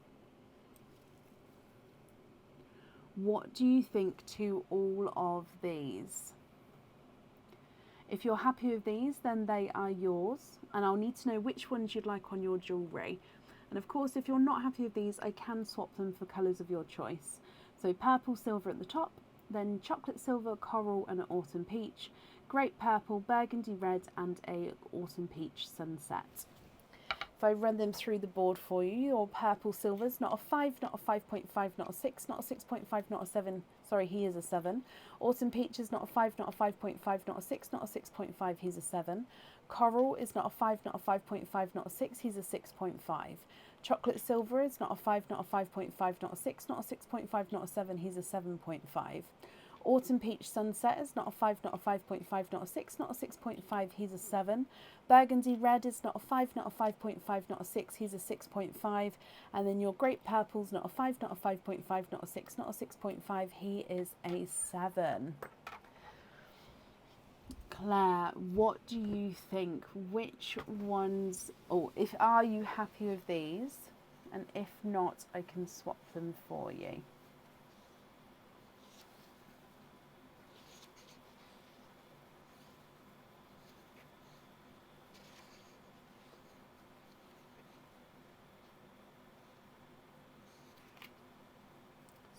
What do you think to all of these? If you're happy with these, then they are yours, and I'll need to know which ones you'd like on your jewellery. And of course, if you're not happy with these, I can swap them for colours of your choice. So purple silver at the top, then chocolate silver, coral and an autumn peach, grape purple, burgundy red and a autumn peach sunset. If I run them through the board for you, your purple silver's not a 5, not a 5.5, not a 6, not a 6.5, not a 7. Sorry, he is a 7. Autumn peach is not a 5, not a 5.5, not a 6, not a 6.5, he's a 7. Coral is not a 5, not a 5.5, not a 6, he's a 6.5. Chocolate silver is not a 5, not a 5.5, not a 6, not a 6.5, not a 7, he's a 7.5. Autumn peach sunset is not a 5, not a 5.5, not a 6, not a 6.5, he's a 7. Burgundy red is not a 5, not a 5.5, not a 6, he's a 6.5. And then your grape purple's not a 5, not a 5.5, not a 6, not a 6.5, he is a 7. Claire, what do you think? Which ones, or if are you happy with these? And if not, I can swap them for you.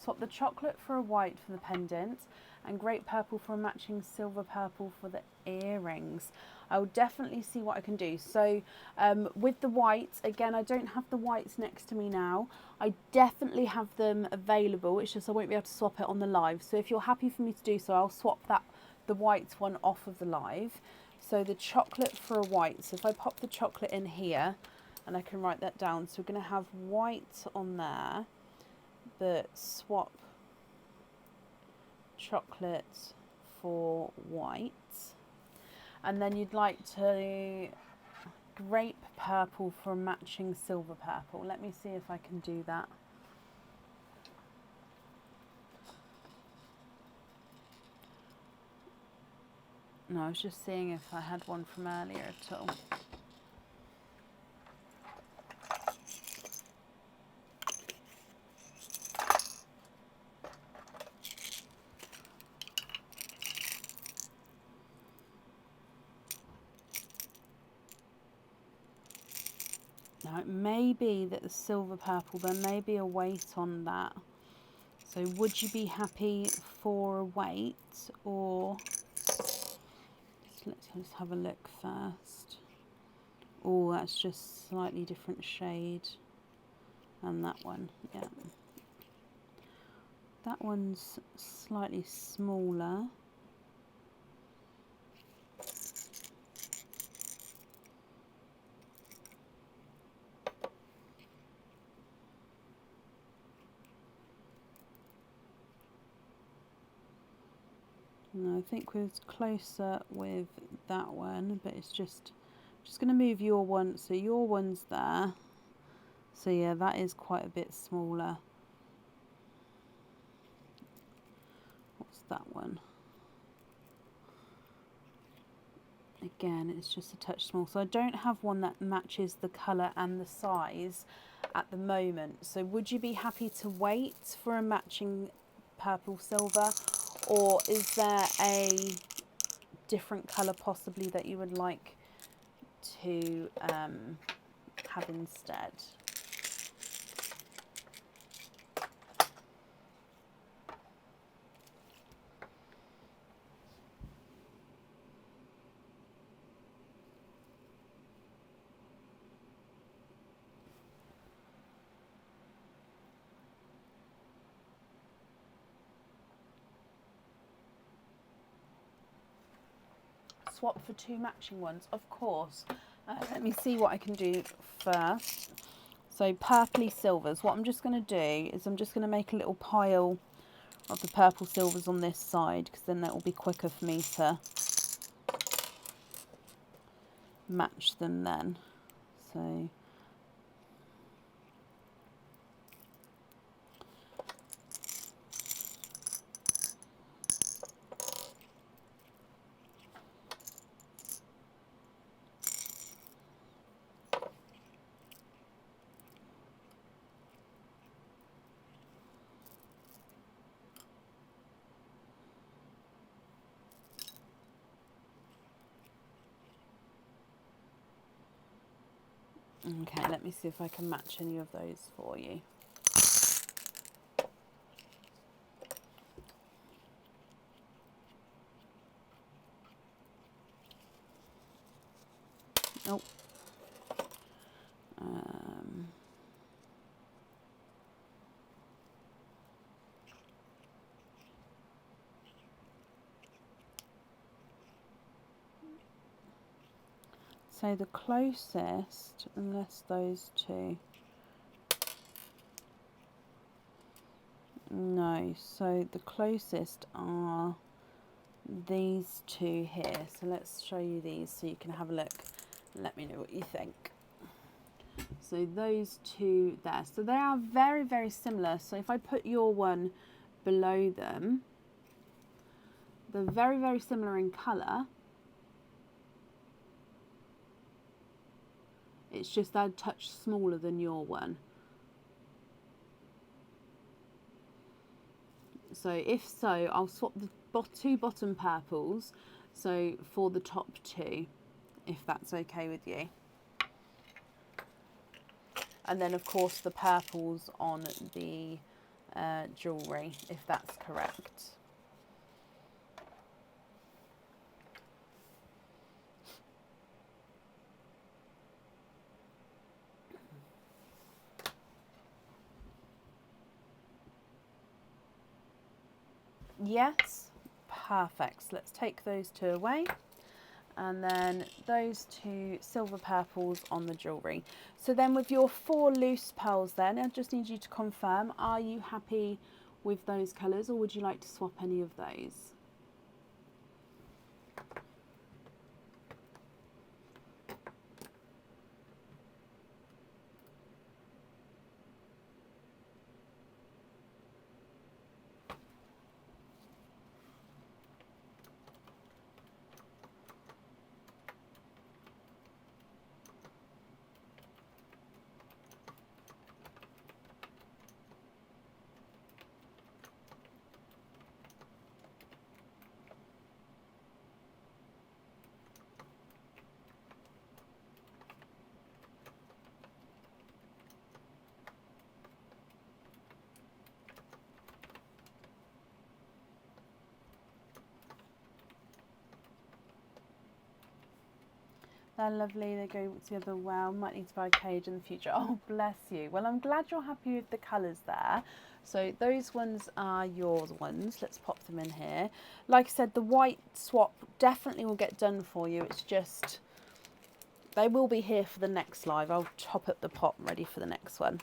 Swap the chocolate for a white for the pendant and grape purple for a matching silver purple for the earrings. I will definitely see what I can do. So with the whites, again, I don't have the whites next to me now. I definitely have them available. It's just I won't be able to swap it on the live. So if you're happy for me to do so, I'll swap the whites one off of the live. So the chocolate for a white. So if I pop the chocolate in here, and I can write that down. So we're going to have white on there. The swap chocolate for white, and then you'd like to grape purple for a matching silver purple. Let me see if I can do that. No, I was just seeing if I had one from earlier at all. Now it may be that the silver purple, there may be a weight on that. So would you be happy for a weight, or let's just have a look first. Oh, that's just slightly different shade. And that one, yeah. That one's slightly smaller. No, I think we're closer with that one, but it's just going to move your one, so your one's there. So yeah, that is quite a bit smaller. What's that one? Again, it's just a touch small. So I don't have one that matches the colour and the size at the moment. So would you be happy to wait for a matching purple silver, or is there a different colour possibly that you would like to have instead? Swap for two matching ones, of course. Let me see what I can do first. So purpley silvers, what I'm just going to do is I'm just going to make a little pile of the purple silvers on this side, because then that will be quicker for me to match them then. So okay, let me see if I can match any of those for you. Oh. So the closest, unless those two. No, so the closest are these two here. So let's show you these so you can have a look and let me know what you think. So those two there. So they are very, very similar. So if I put your one below them, they're very, very similar in colour. It's just a touch smaller than your one. So if so, I'll swap the two bottom purples, so for the top two, if that's okay with you. And then of course the purples on the jewellery, if that's correct. Yes, perfect. So let's take those two away. And then those two silver purples on the jewellery. So then with your 4 loose pearls then, I just need you to confirm, are you happy with those colours, or would you like to swap any of those? They're lovely, they go together well. Might need to buy a cage in the future. Oh, bless you. Well, I'm glad you're happy with the colours there. So those ones are yours ones. Let's pop them in here. Like I said, the white swap definitely will get done for you. It's just, they will be here for the next live. I'll top up the pot ready for the next one.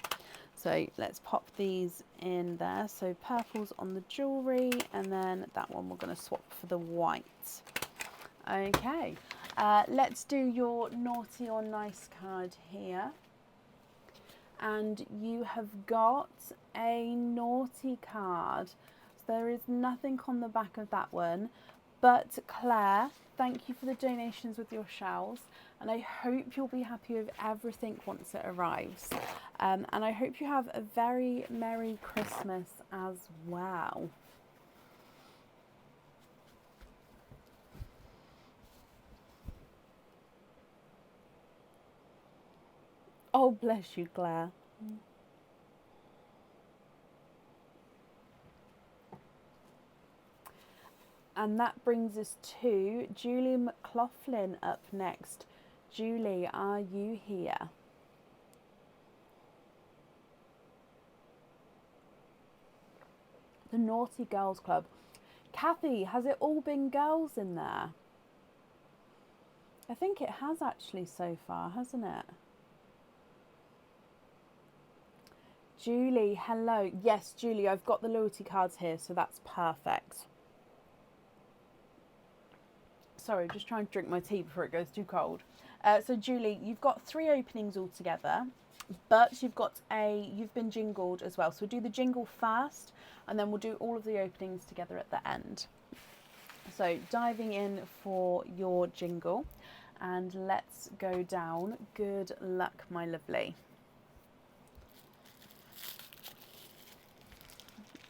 So let's pop these in there. So purples on the jewellery, and then that one we're going to swap for the white. Okay. Let's do your naughty or nice card here. And you have got a naughty card. So there is nothing on the back of that one. But Claire, thank you for the donations with your shells. And I hope you'll be happy with everything once it arrives. And I hope you have a very Merry Christmas as well. Oh, bless you, Claire. And that brings us to Julie McLaughlin up next. Julie, are you here? The Naughty Girls Club. Kathy, has it all been girls in there? I think it has actually so far, hasn't it? Julie, hello. Yes, Julie, I've got the loyalty cards here, so that's perfect. Sorry, just trying to drink my tea before it goes too cold. So Julie, you've got 3 openings altogether, but you've been jingled as well. So we'll do the jingle first, and then we'll do all of the openings together at the end. So diving in for your jingle, and let's go down. Good luck, my lovely.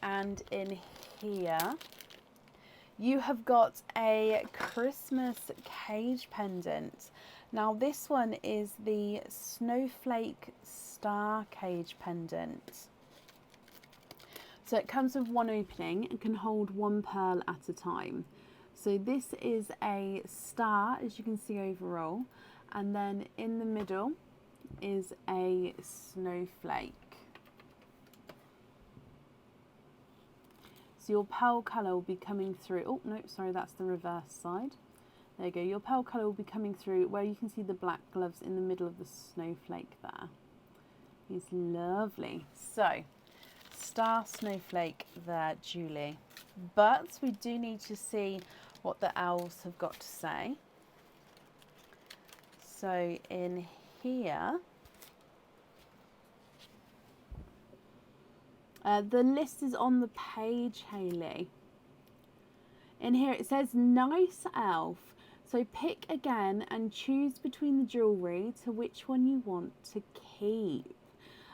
And in here, you have got a Christmas cage pendant. Now this one is the Snowflake Star cage pendant. So it comes with 1 opening and can hold 1 pearl at a time. So this is a star, as you can see overall, and then in the middle is a snowflake. So your pearl colour will be coming through. Oh, no, sorry, that's the reverse side. There you go. Your pearl colour will be coming through where you can see the black gloves in the middle of the snowflake there. It's lovely. So, star snowflake there, Julie. But we do need to see what the elves have got to say. So, in here, the list is on the page, Hayley. In here it says, nice elf. So pick again and choose between the jewellery to which one you want to keep.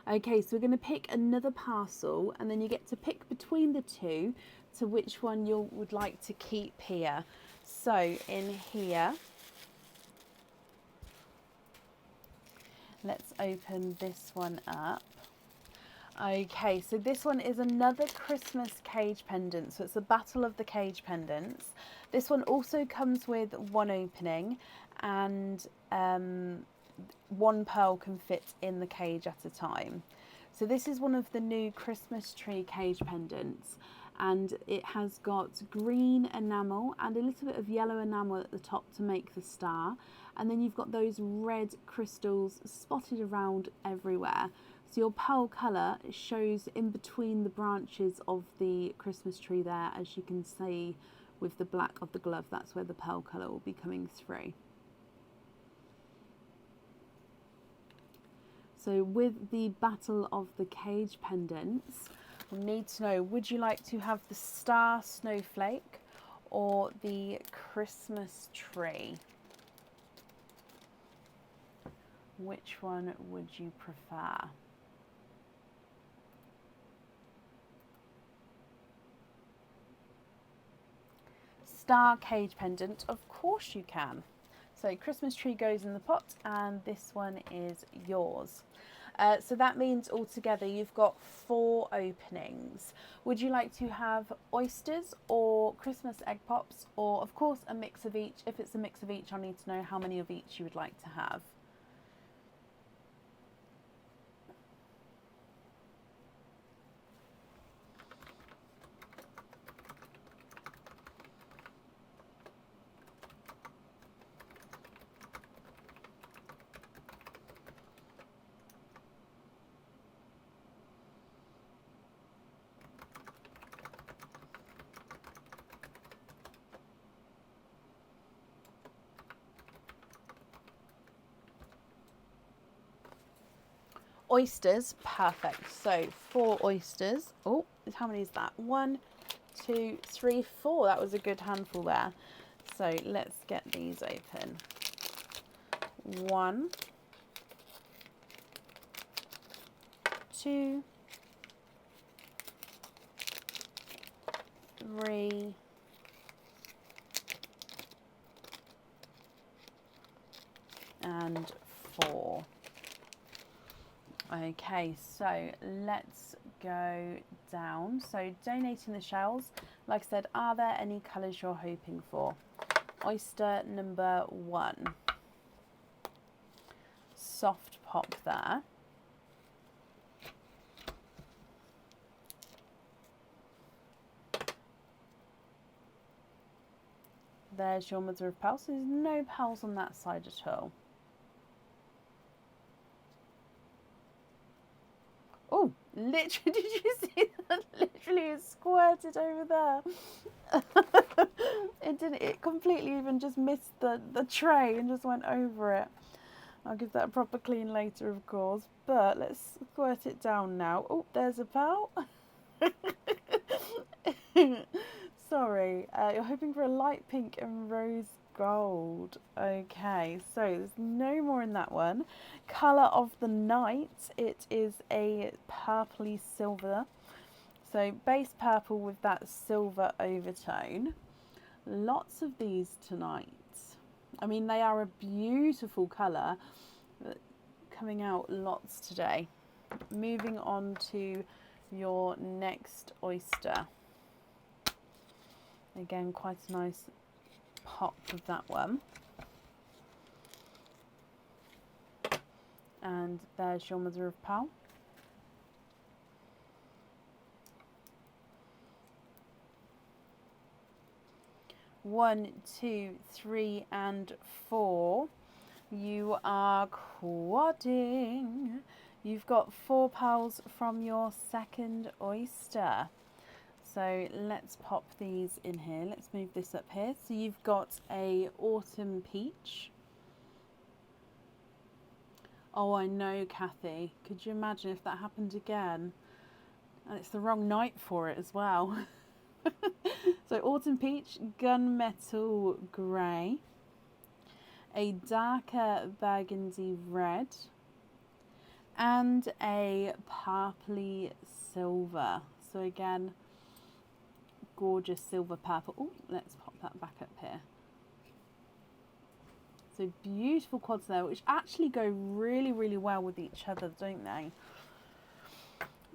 Okay, so we're going to pick another parcel and then you get to pick between the two to which one you would like to keep here. So in here, let's open this one up. Okay, so this one is another Christmas cage pendant. So it's a battle of the cage pendants. This one also comes with one opening and one pearl can fit in the cage at a time. So this is one of the new Christmas tree cage pendants, and it has got green enamel and a little bit of yellow enamel at the top to make the star. And then you've got those red crystals spotted around everywhere. So your pearl colour shows in between the branches of the Christmas tree there, as you can see with the black of the glove, that's where the pearl colour will be coming through. So with the battle of the cage pendants, we need to know, would you like to have the star snowflake or the Christmas tree? Which one would you prefer? Star cage pendant, of course you can. So Christmas tree goes in the pot and this one is yours. So that means altogether you've got 4 openings. Would you like to have oysters or Christmas egg pops, or of course a mix of each? If it's a mix of each, I'll need to know how many of each you would like to have. Oysters, perfect. So 4 oysters. Oh, how many is that? 1, 2, 3, 4. That was a good handful there. So let's get these open. 1, 2, 3, and 4. Okay, so let's go down. So donating the shells, like I said, are there any colours you're hoping for? Oyster number 1. Soft pop there. There's your mother of pearls. There's no pearls on that side at all. Oh, literally, did you see that? Literally, it squirted over there. It completely even just missed the tray and just went over it. I'll give that a proper clean later, of course, but let's squirt it down now. Oh, there's a pearl. Sorry, you're hoping for a light pink and rose gold. Okay, so there's no more in that one. Colour of the night, it is a purpley silver. So base purple with that silver overtone. Lots of these tonight. I mean, they are a beautiful colour, but coming out lots today. Moving on to your next oyster. Again, quite a nice pop with that one. And there's your mother of pearl. One, 2, 3, and 4. You are quadding. You've got 4 pearls from your second oyster. So let's pop these in here. Let's move this up here. So you've got a autumn peach. Oh, I know, Kathy. Could you imagine if that happened again? And it's the wrong night for it as well. So autumn peach, gunmetal grey. a darker burgundy red, and a purpley silver. So again, gorgeous silver purple. Oh, let's pop that back up here. So beautiful quads there, which actually go really, really well with each other, don't they?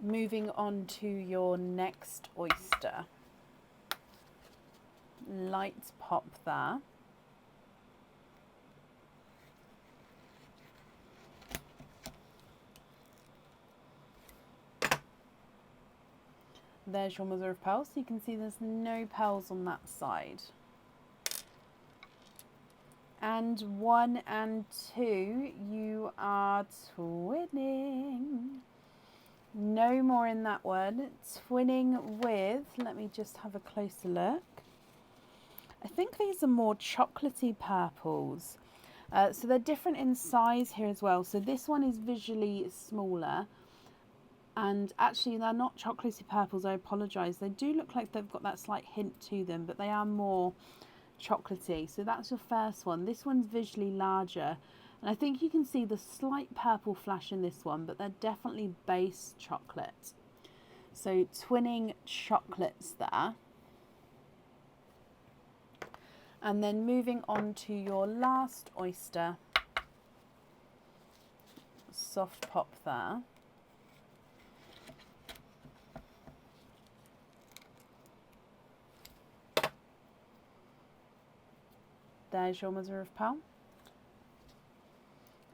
Moving on to your next oyster. Light pop there. There's your mother of pearl. So you can see there's no pearls on that side. And 1 and 2, you are twinning. No more in that one. Twinning with, let me just have a closer look. I think these are more chocolatey purples. So they're different in size here as well. So this one is visually smaller. And actually they're not chocolatey purples, I apologise. They do look like they've got that slight hint to them, but they are more chocolatey. So that's your first one. This one's visually larger, and I think you can see the slight purple flash in this one, but they're definitely base chocolate. So twinning chocolates there. And then moving on to your last oyster, soft pop there. There's your mother of pearl.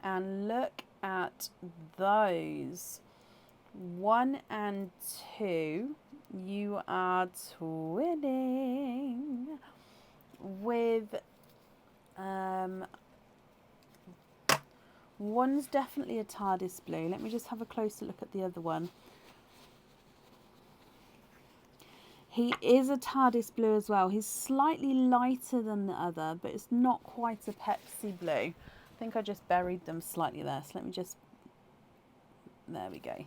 And look at those. 1 and 2, you are twinning with, one's definitely a TARDIS blue. Let me just have a closer look at the other one. He is a TARDIS blue as well. He's slightly lighter than the other, but it's not quite a Pepsi blue. I think I just buried them slightly there. So let me just, there we go.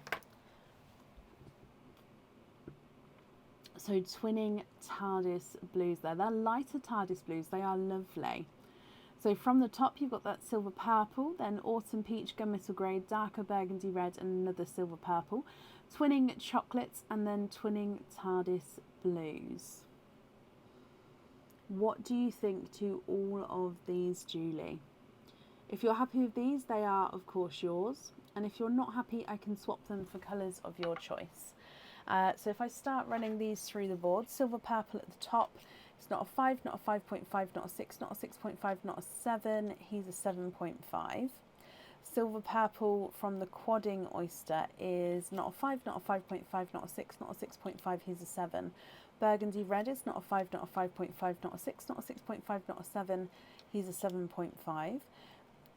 So twinning TARDIS blues there. They're lighter TARDIS blues. They are lovely. So from the top, you've got that silver purple, then autumn peach, gunmetal grey, darker burgundy red, and another silver purple. Twinning chocolates, and then twinning TARDIS blues. What do you think to all of these, Julie? If you're happy with these, they are of course yours. And if you're not happy, I can swap them for colours of your choice. So if I start running these through the board, silver purple at the top, it's not a 5, not a 5.5, not a 6, not a 6.5, not a 7, he's a 7.5. Silver purple from the quadding oyster is not a 5, not a 5.5, not a 6, not a 6.5, he's a 7. Burgundy red is not a 5, not a 5.5, not a 6, not a 6.5, not a 7, he's a 7.5.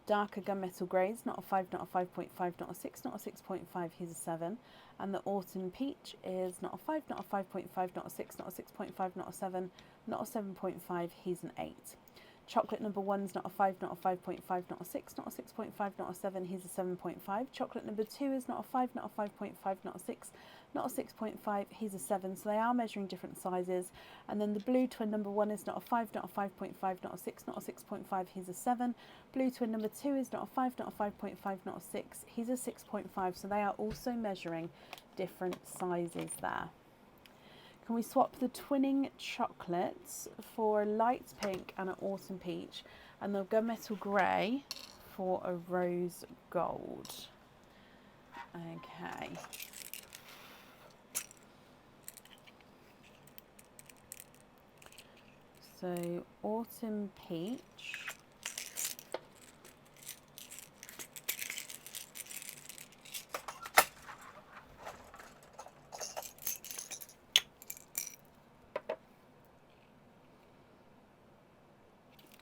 Darker gunmetal grey is not a 5, not a 5.5, not a 6, not a 6.5, he's a 7. And the autumn peach is not a 5, not a 5.5, not a 6, not a 6.5, not a 7, not a 7.5, he's an 8. Chocolate number 1 is not a 5, not a 5.5, not a 6, not a 6.5, not a 7, he's a 7.5. Chocolate number 2 is not a 5, not a 5.5, not a 6, not a 6.5, he's a 7. So they are measuring different sizes. And then the blue twin number 1 is not a 5, not a 5.5, not a 6, not a 6.5, he's a 7. Blue twin number 2 is not a 5, not a 5.5, not a 6, he's a 6.5. So they are also measuring different sizes there. Can we swap the twinning chocolates for a light pink and an autumn peach, and the gunmetal grey for a rose gold? Okay. So autumn peach.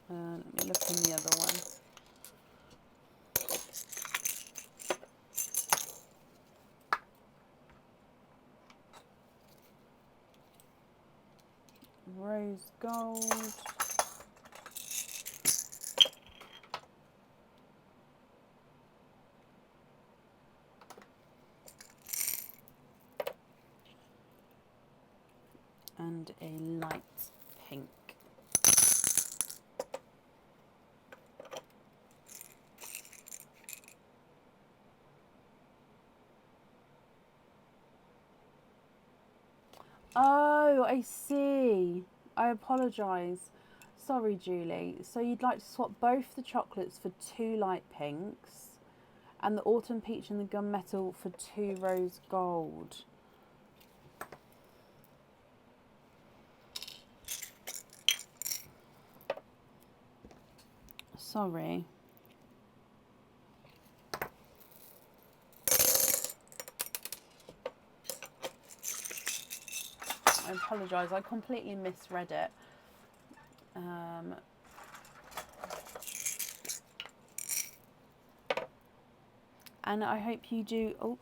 Let me look in the other one. Rose gold. And a light pink. I see. I apologise. Sorry, Julie. So you'd like to swap both the chocolates for 2 light pinks and the autumn peach and the gunmetal for 2 rose gold. Sorry. I apologise, I completely misread it. And I hope you do,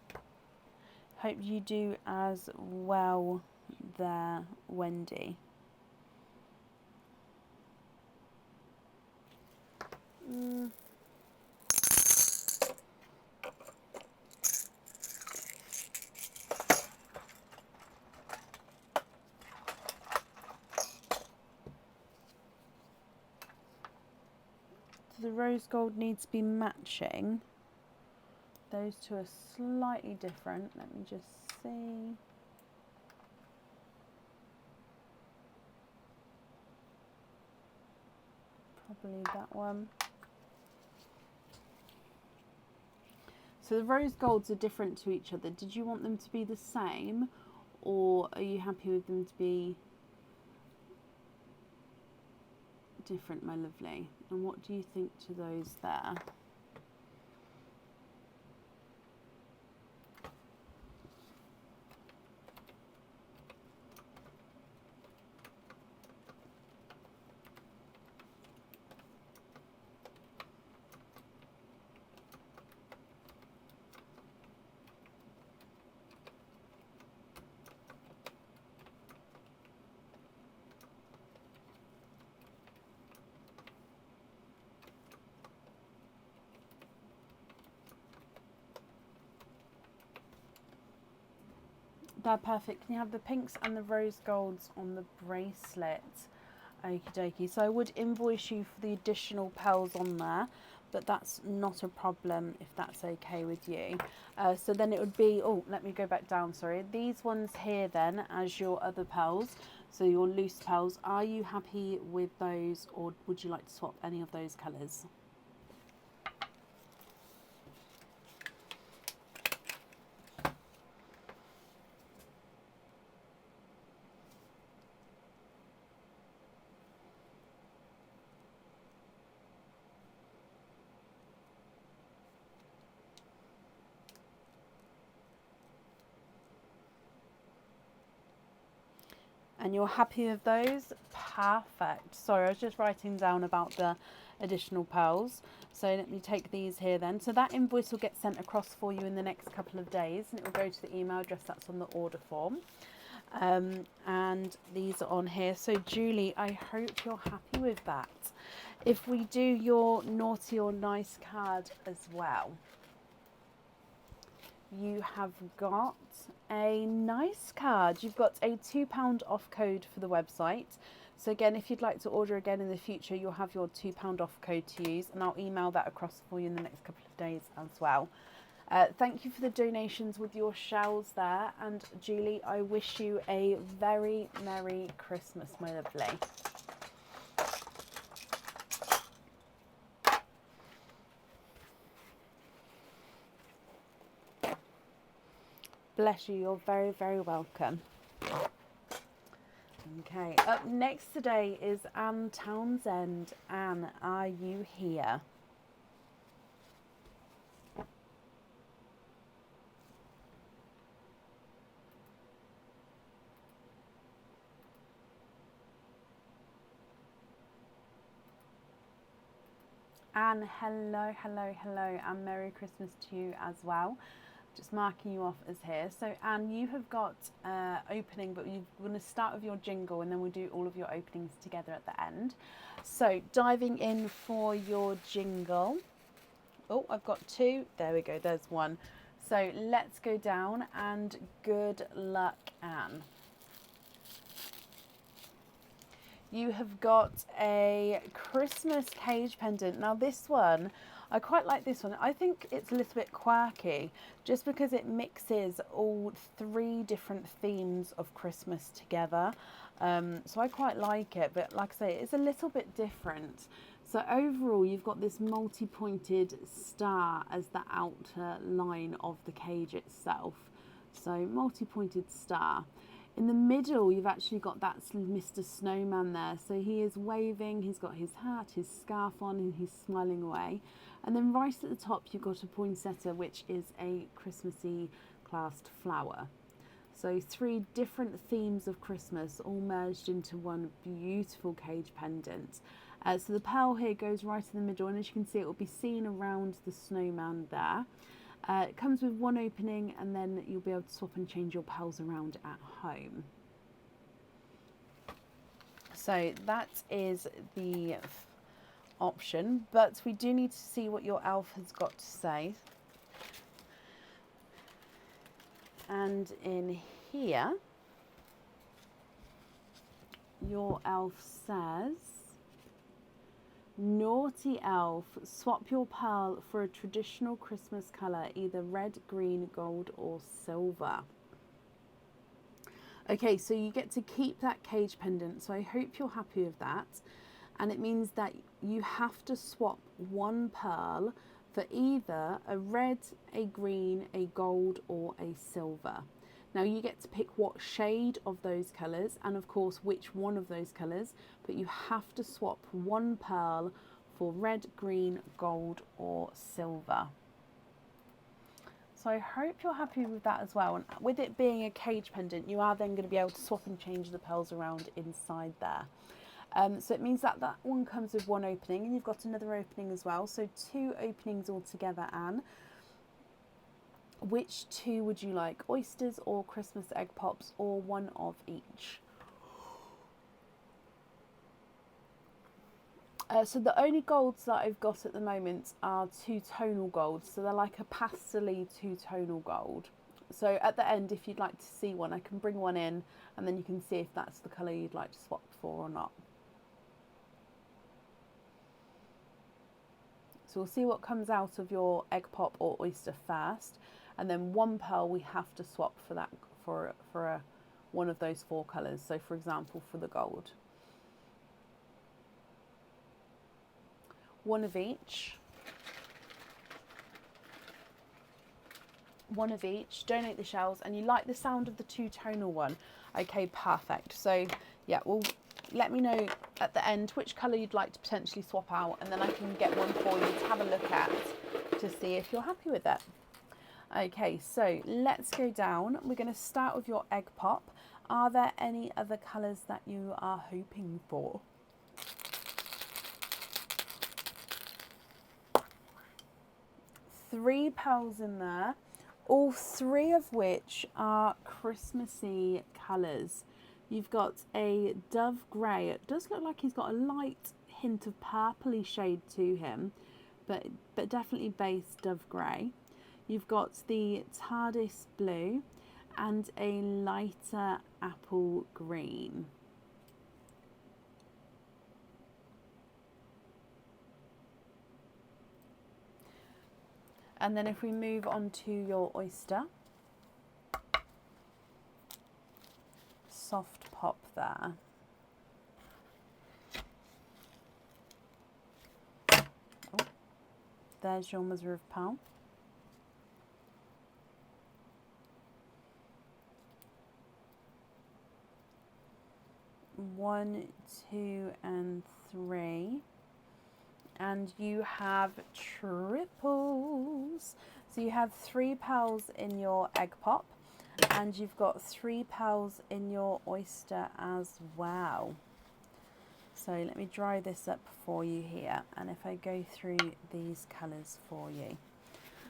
hope you do as well there, Wendy. The rose gold needs to be matching. Those two are slightly different. Let me just see. Probably that one. So the rose golds are different to each other. Did you want them to be the same, or are you happy with them to be different, my lovely? And what do you think to those there? They're perfect. Can you have the pinks and the rose golds on the bracelet? Okie dokie. So I would invoice you for the additional pearls on there, but that's not a problem if that's okay with you. So then it would be, oh, let me go back down, sorry. These ones here then as your other pearls, so your loose pearls. Are you happy with those, or would you like to swap any of those colours? And you're happy with those? Perfect. Sorry, I was just writing down about the additional pearls. So let me take these here then. So that invoice will get sent across for you in the next couple of days, and it will go to the email address that's on the order form. And these are on here. So Julie, I hope you're happy with that. If we do your naughty or nice card as well, you have got a nice card. You've got a £2 off code for the website. So again, if you'd like to order again in the future, you'll have your £2 off code to use, and I'll email that across for you in the next couple of days as well. Thank you for the donations with your shells there, and Julie, I wish you a very Merry Christmas, my lovely. Bless you, you're very, very welcome. Okay, up next today is Anne Townsend. Anne, are you here? Anne, hello, hello, hello, and Merry Christmas to you as well. Just marking you off as here. So Anne, you have got opening, but you're going to start with your jingle, and then we'll do all of your openings together at the end. So diving in for your jingle. Oh, I've got 2. There we go, there's 1. So let's go down, and good luck, Anne. you have got a Christmas cage pendant. Now this one, I quite like this one. I think it's a little bit quirky just because it mixes all 3 different themes of Christmas together. So I quite like it, but like I say, it's a little bit different. So overall, you've got this multi-pointed star as the outer line of the cage itself. So multi-pointed star. In the middle, you've actually got that Mr. Snowman there. So he is waving, he's got his hat, his scarf on, and he's smiling away. And then right at the top, you've got a poinsettia, which is a Christmassy classed flower. So 3 different themes of Christmas all merged into one beautiful cage pendant. So the pearl here goes right in the middle, and as you can see, it will be seen around the snowman there. It comes with 1 opening, and then you'll be able to swap and change your pearls around at home. So that is the option, but we do need to see what your elf has got to say. And in here, your elf says, naughty elf, swap your pearl for a traditional Christmas colour, either red, green, gold or silver. Okay, so you get to keep that cage pendant, so I hope you're happy with that. And it means that you have to swap 1 pearl for either a red, a green, a gold or a silver. Now you get to pick what shade of those colours and of course which one of those colours, but you have to swap 1 pearl for red, green, gold or silver. So I hope you're happy with that as well. And with it being a cage pendant, you are then going to be able to swap and change the pearls around inside there. So it means that that one comes with 1 opening, and you've got another opening as well. So 2 openings altogether, Anne. Which 2 would you like? Oysters or Christmas egg pops, or 1 of each? So the only golds that I've got at the moment are 2 tonal golds. So they're like a pastel-y 2 tonal gold. So at the end, if you'd like to see one, I can bring one in and then you can see if that's the colour you'd like to swap for or not. So we'll see what comes out of your egg pop or oyster first, and then 1 pearl we have to swap for that for one of those 4 colours. So for example, for the gold, 1 of each. 1 of each. Donate the shells, and you like the sound of the 2 tonal one. Okay, perfect. So yeah, well, let me know at the end which colour you'd like to potentially swap out, and then I can get one for you to have a look at to see if you're happy with it. Okay, so let's go down. We're going to start with your egg pop. Are there any other colours that you are hoping for? Three pearls in there, all 3 of which are Christmassy colours. You've got a dove grey. It does look like he's got a light hint of purpley shade to him, but definitely base dove grey. You've got the TARDIS blue and a lighter apple green. And then if we move on to your oyster, soft pop there. Oh, there's your mother of pearl. One, 2 and 3. And you have triples. So you have 3 pearls in your egg pop, and you've got 3 pearls in your oyster as well. So let me dry this up for you here, and if I go through these colours for you.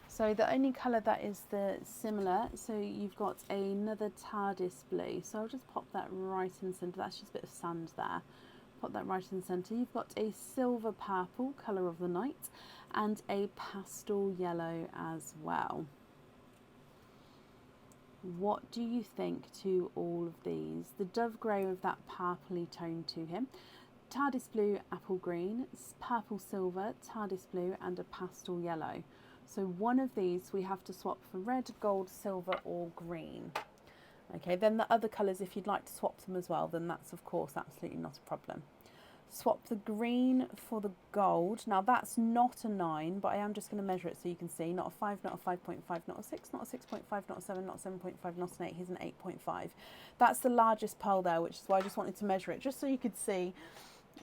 So the only colour that is the similar, so you've got another TARDIS blue. So I'll just pop that right in the centre. That's just a bit of sand there. Pop that right in the centre. You've got a silver purple, colour of the night, and a pastel yellow as well. What do you think to all of these? The dove grey with that purpley tone to him, TARDIS blue, apple green, purple silver, TARDIS blue, and a pastel yellow. So one of these we have to swap for red, gold, silver, or green. Okay, then the other colours, if you'd like to swap them as well, then that's of course absolutely not a problem. Swap the green for the gold. Now that's not a 9, but I am just going to measure it so you can see. Not a 5, not a 5.5, not a 6, not a 6.5, not a 7, not a 7.5, not an 8. He's an 8.5. That's the largest pearl there, which is why I just wanted to measure it, just so you could see.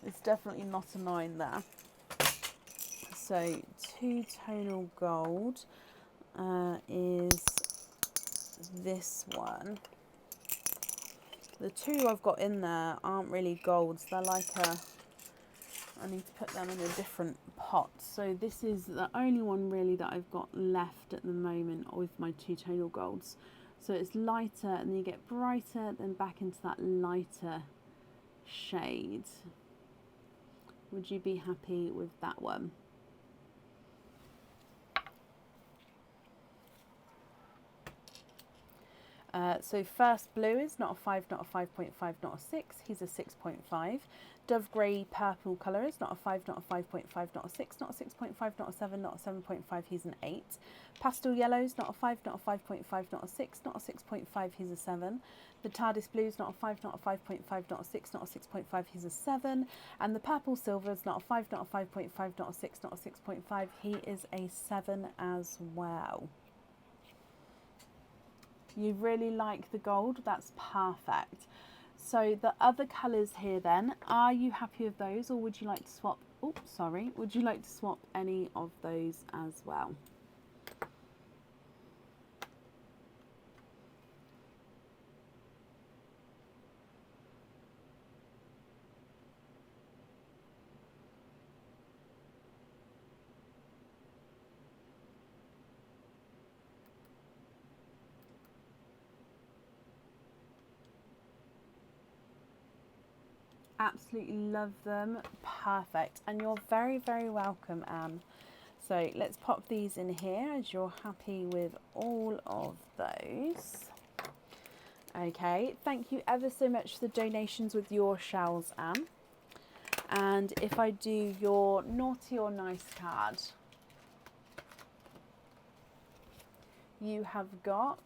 It's definitely not a 9 there. So two-tonal gold is this one. The two I've got in there aren't really golds. They're like I need to put them in a different pot. So this is the only one really that I've got left at the moment with my two-tonal golds. So it's lighter and then you get brighter, then back into that lighter shade. Would you be happy with that one? So first blue is not a 5, not a 5.5, not a 6. He's a 6.5. Dove grey purple colour is not a 5, not a 5.5, not a 6, not a 6.5, not a 7, not a 7.5. He's an 8. Pastel yellow is not a 5, not a 5.5, not a 6, not a 6.5. He's a 7. The TARDIS blue is not a 5, not a 5.5, not a 6, not a 6.5. He's a 7. And the purple silver is not a 5, not a 5.5, not a 6, not a 6.5. He is a 7 as well. You really like the gold, that's perfect. So the other colours here then, are you happy with those, or would you like to swap, would you like to swap any of those as well? Absolutely love them. Perfect. And you're very, very welcome, Anne. So let's pop these in here as you're happy with all of those. Okay, thank you ever so much for the donations with your shells, Anne. And if I do your naughty or nice card, you have got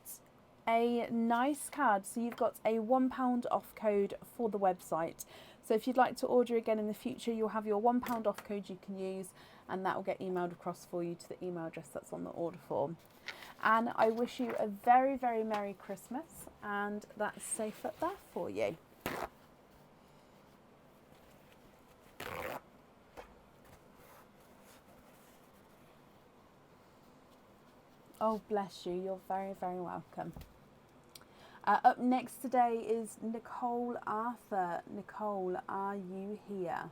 a nice card. So you've got a £1 off code for the website. So if you'd like to order again in the future, you'll have your £1 off code you can use, and that will get emailed across for you to the email address that's on the order form. And I wish you a very, very Merry Christmas, and that's safe up there for you. Oh, bless you. You're very, very welcome. Up next today is Nicole Arthur. Nicole, are you here?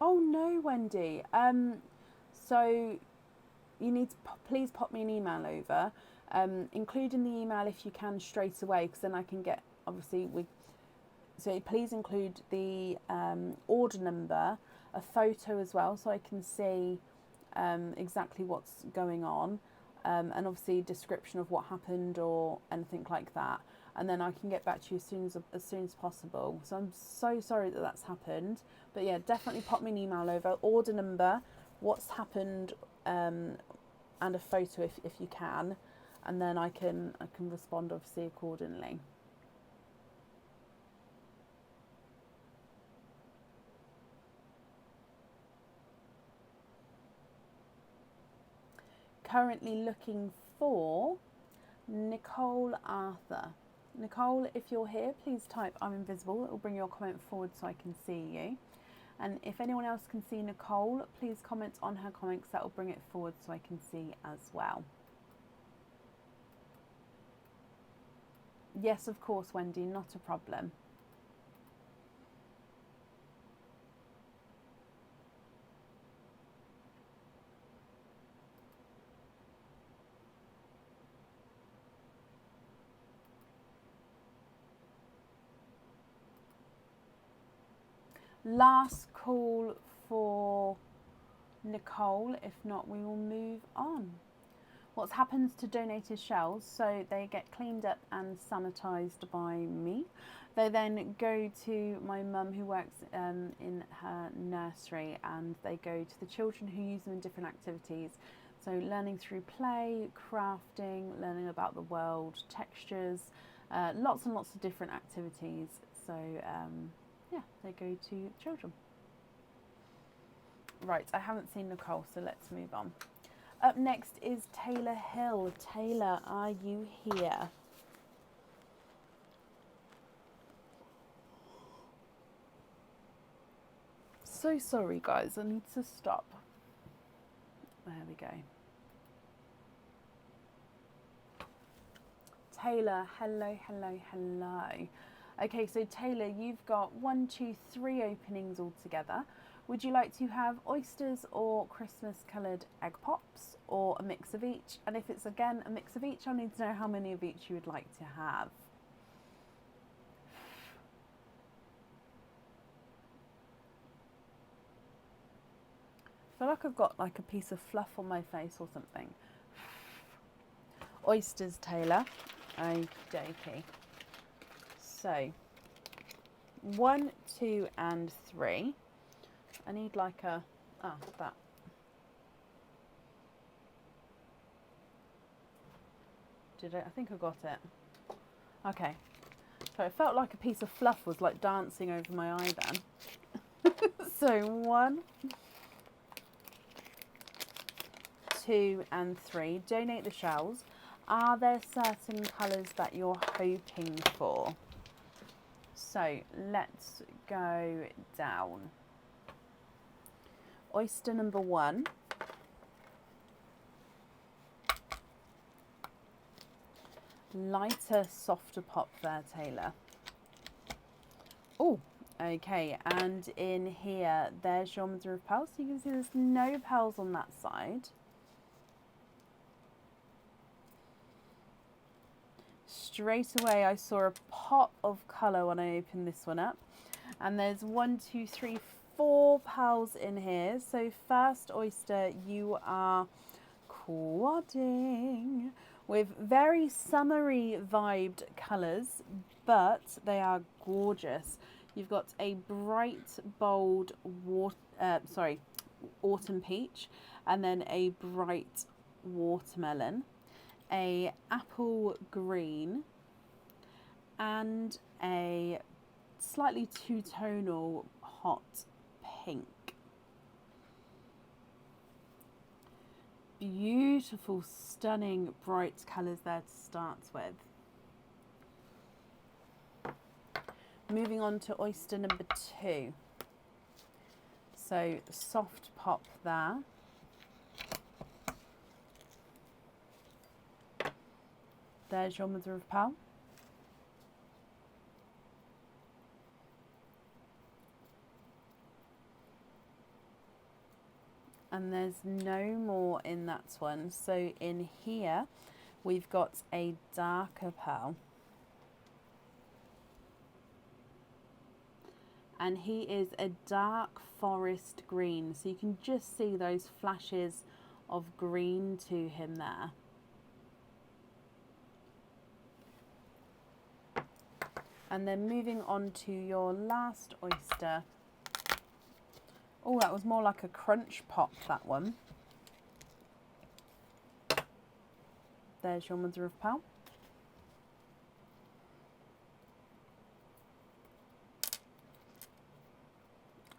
Oh no, Wendy. So you need to please pop me an email over, include in the email if you can straight away, because then I can get, obviously, so please include the order number, a photo as well, so I can see exactly what's going on, and obviously description of what happened or anything like that, and then I can get back to you as soon as possible. So I'm so sorry that that's happened, but yeah, definitely pop me an email over, order number, what's happened, and a photo if you can, and then I can respond obviously accordingly. Currently looking for Nicole Arthur. Nicole, if you're here, please type I'm invisible. It will bring your comment forward so I can see you. And if anyone else can see Nicole, please comment on her comments. That will bring it forward so I can see as well. Yes, of course, Wendy, not a problem. Last call for Nicole. If not, we will move on. What happens to donated shells? So they get cleaned up and sanitized by me. They then go to my mum who works in her nursery, and they go to the children who use them in different activities. So learning through play, crafting, learning about the world, textures, lots and lots of different activities. So yeah, they go to children. Right, I haven't seen Nicole, so let's move on. Up next is Taylor Hill. Taylor, are you here? So sorry guys, I need to stop. There we go. Taylor, hello, hello, hello. Okay, so Taylor, you've got 1, 2, 3 openings altogether. Would you like to have oysters or Christmas coloured egg pops, or a mix of each? And if it's again a mix of each, I need to know how many of each you would like to have. I feel like I've got like a piece of fluff on my face or something. Oysters, Taylor. Okie dokie. So 1, 2, and 3. I need like a, that. Did I think I got it. Okay. So it felt like a piece of fluff was like dancing over my eye then. So 1, 2, and 3. Donate the shells. Are there certain colours that you're hoping for? So let's go down. Oyster number 1. Lighter, softer pop there, Taylor. Oh, okay. And in here, there's your mother of pearls. So you can see there's no pearls on that side. Straight away, I saw a pop of colour when I opened this one up. And there's 1, 2, 3, 4 pearls in here. So first oyster, you are quadding with very summery vibed colours, but they are gorgeous. You've got a bright, bold autumn peach, and then a bright watermelon, a apple green, and a slightly two-tonal hot pink. Beautiful, stunning, bright colours there to start with. Moving on to oyster number 2. So soft pop there. There's your mother of pearl. And there's no more in that one. So in here, we've got a darker pearl. And he is a dark forest green. So you can just see those flashes of green to him there. And then moving on to your last oyster. Oh, that was more like a crunch pop, that one. There's your mother of pearl.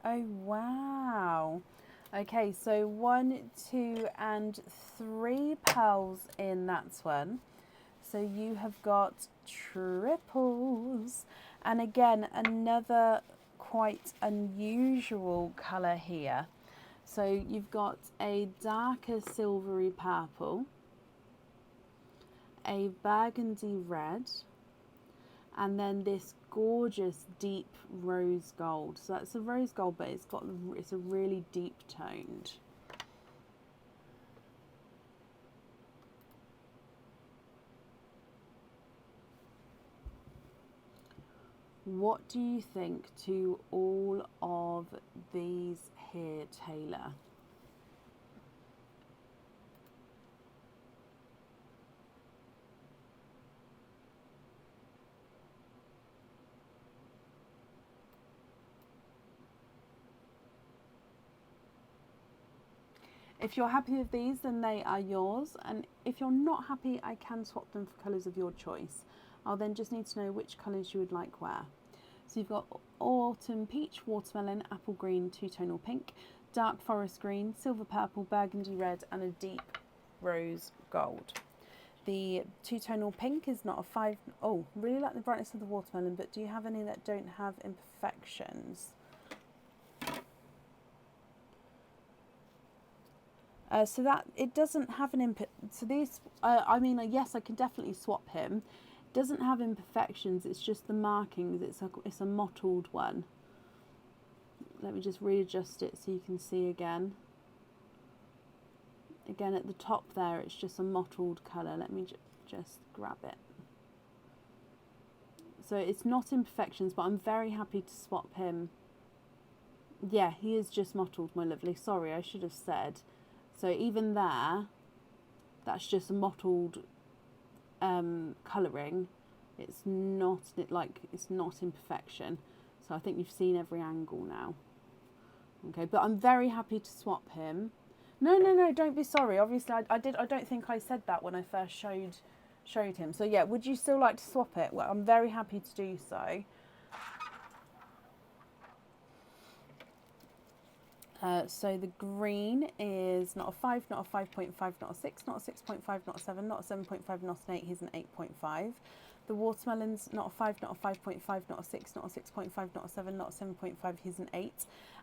Oh, wow. Okay, so 1, 2, and 3 pearls in that one. So you have got triples. And again, another quite unusual colour here. So you've got a darker silvery purple, a burgundy red, and then this gorgeous deep rose gold. So that's a rose gold, but it's a really deep toned. What do you think to all of these here, Taylor? If you're happy with these, then they are yours. And if you're not happy, I can swap them for colours of your choice. I'll then just need to know which colours you would like where. So you've got autumn peach, watermelon, apple green, two-tonal pink, dark forest green, silver purple, burgundy red, and a deep rose gold. The two-tonal pink is not a 5. Oh, really like the brightness of the watermelon, but do you have any that don't have imperfections? So that it doesn't have an input. So these, I mean, yes, I can definitely swap him. It doesn't have imperfections. It's just the markings. It's a mottled one. Let me just readjust it so you can see again. Again, at the top there, it's just a mottled colour. Let me just grab it. So it's not imperfections, but I'm very happy to swap him. Yeah, he is just mottled, my lovely. Sorry, I should have said. So even there, that's just a mottled colouring. It's not imperfection. So I think you've seen every angle now. Okay, but I'm very happy to swap him. No, don't be sorry. Obviously, I don't think I said that when I first showed him. So yeah, would you still like to swap it? Well, I'm very happy to do so. So the green is not a 5, not a 5.5, not a 6, not a 6.5, not a 7, not a 7.5, not an 8. He's an 8.5. The watermelon's not a 5, not a 5.5, not a 6, not a 6.5, not a 7, not a 7.5. He's an 8.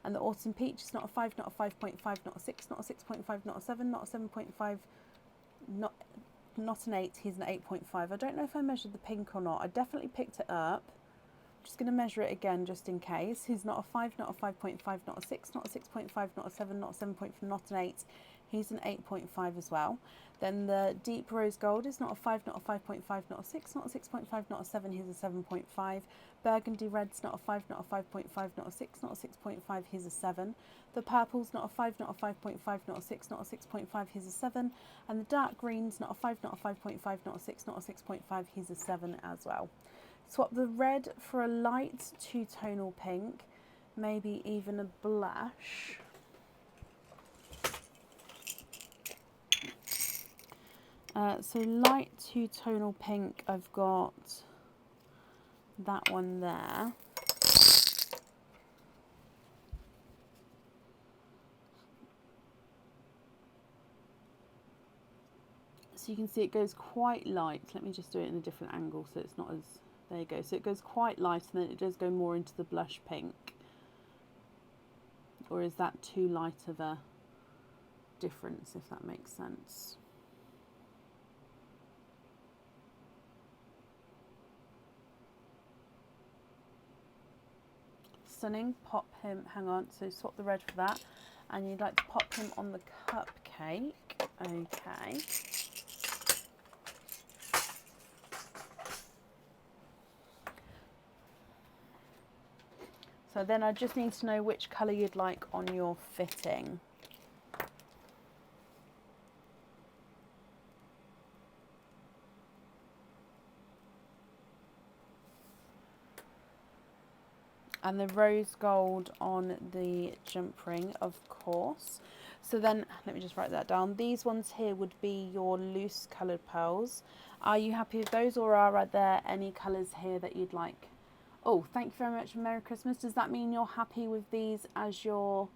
And the autumn peach is not a 5, not a 5.5, not a 6, not a 6.5, not a 7, not a 7.5, not an 8. He's an 8.5. I don't know if I measured the pink or not. I definitely picked it up. Just going to measure it again just in case. He's not a 5, not a 5.5, not a 6, not a 6.5, not a 7, not a 7.5, not an 8. He's an 8.5 as well. Then the deep rose gold is not a 5, not a 5.5, not a 6, not a 6.5, not a 7. He's a 7.5. Burgundy red's not a 5, not a 5.5, not a 6, not a 6.5. He's a 7. The purple's not a 5, not a 5.5, not a 6, not a 6.5. He's a 7. And the dark green's not a 5, not a 5.5, not a 6, not a 6.5. He's a 7 as well. Swap the red for a light two-tonal pink, maybe even a blush. So light two-tonal pink, I've got that one there. So you can see it goes quite light. Let me just do it in a different angle so it's not as... There you go. So it goes quite light and then it does go more into the blush pink. Or is that too light of a difference, if that makes sense? Stunning. Pop him, hang on, so swap the red for that. And you'd like to pop him on the cupcake. Okay. So then I just need to know which colour you'd like on your fitting. And the rose gold on the jump ring, of course. So then, let me just write that down. These ones here would be your loose coloured pearls. Are you happy with those, or are there any colours here that you'd like? Oh, thank you very much. Merry Christmas. Does that mean you're happy with these as your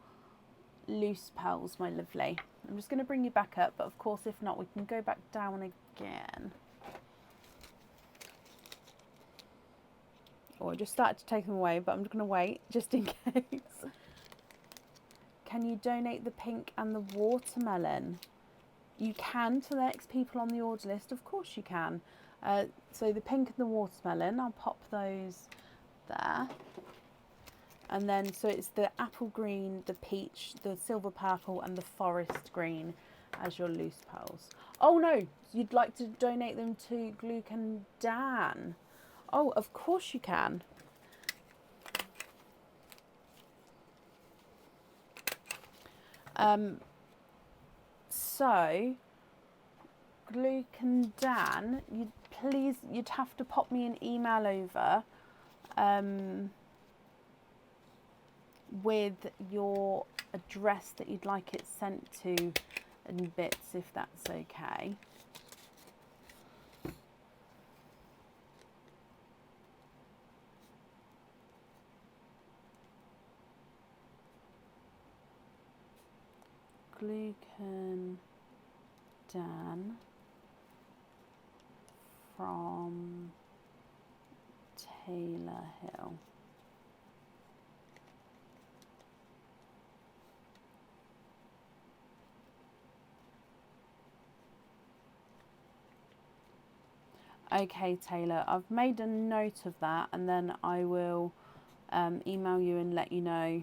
loose pearls, my lovely? I'm just going to bring you back up, but of course, if not, we can go back down again. Oh, I just started to take them away, but I'm just going to wait just in case. Can you donate the pink and the watermelon? You can to the next people on the order list. Of course you can. So the pink and the watermelon, I'll pop those there. And then, so it's the apple green, the peach, the silver purple, and the forest green as your loose pearls. Oh no, you'd like to donate them to Gluck and Dan. Oh, of course you can. So, Glucan Dan, you'd have to pop me an email over with your address that you'd like it sent to and bits, if that's okay. Glucan Dan from Taylor Hill. Okay, Taylor, I've made a note of that, and then I will email you and let you know,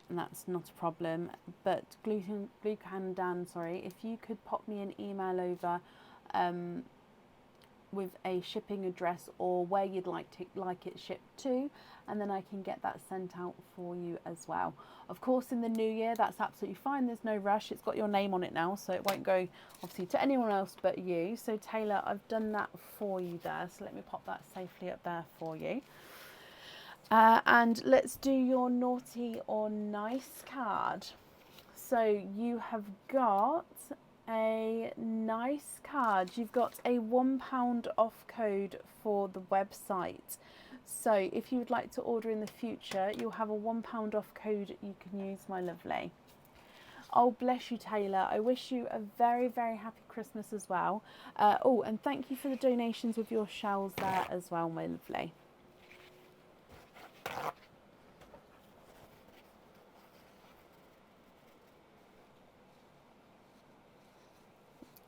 and that's not a problem. But Glucan Dan, sorry, if you could pop me an email over with a shipping address or where you'd like it shipped to, and then I can get that sent out for you as well. Of course, in the new year, that's absolutely fine. There's no rush. It's got your name on it now, so it won't go obviously to anyone else but you. So Taylor, I've done that for you there. So let me pop that safely up there for you. And let's do your naughty or nice card. So you have got a nice card. You've got a £1 off code for the website. So if you would like to order in the future, you'll have a £1 off code you can use, my lovely. Oh, bless you, Taylor. I wish you a very, very happy Christmas as well. Oh, and thank you for the donations with your shells there as well, my lovely.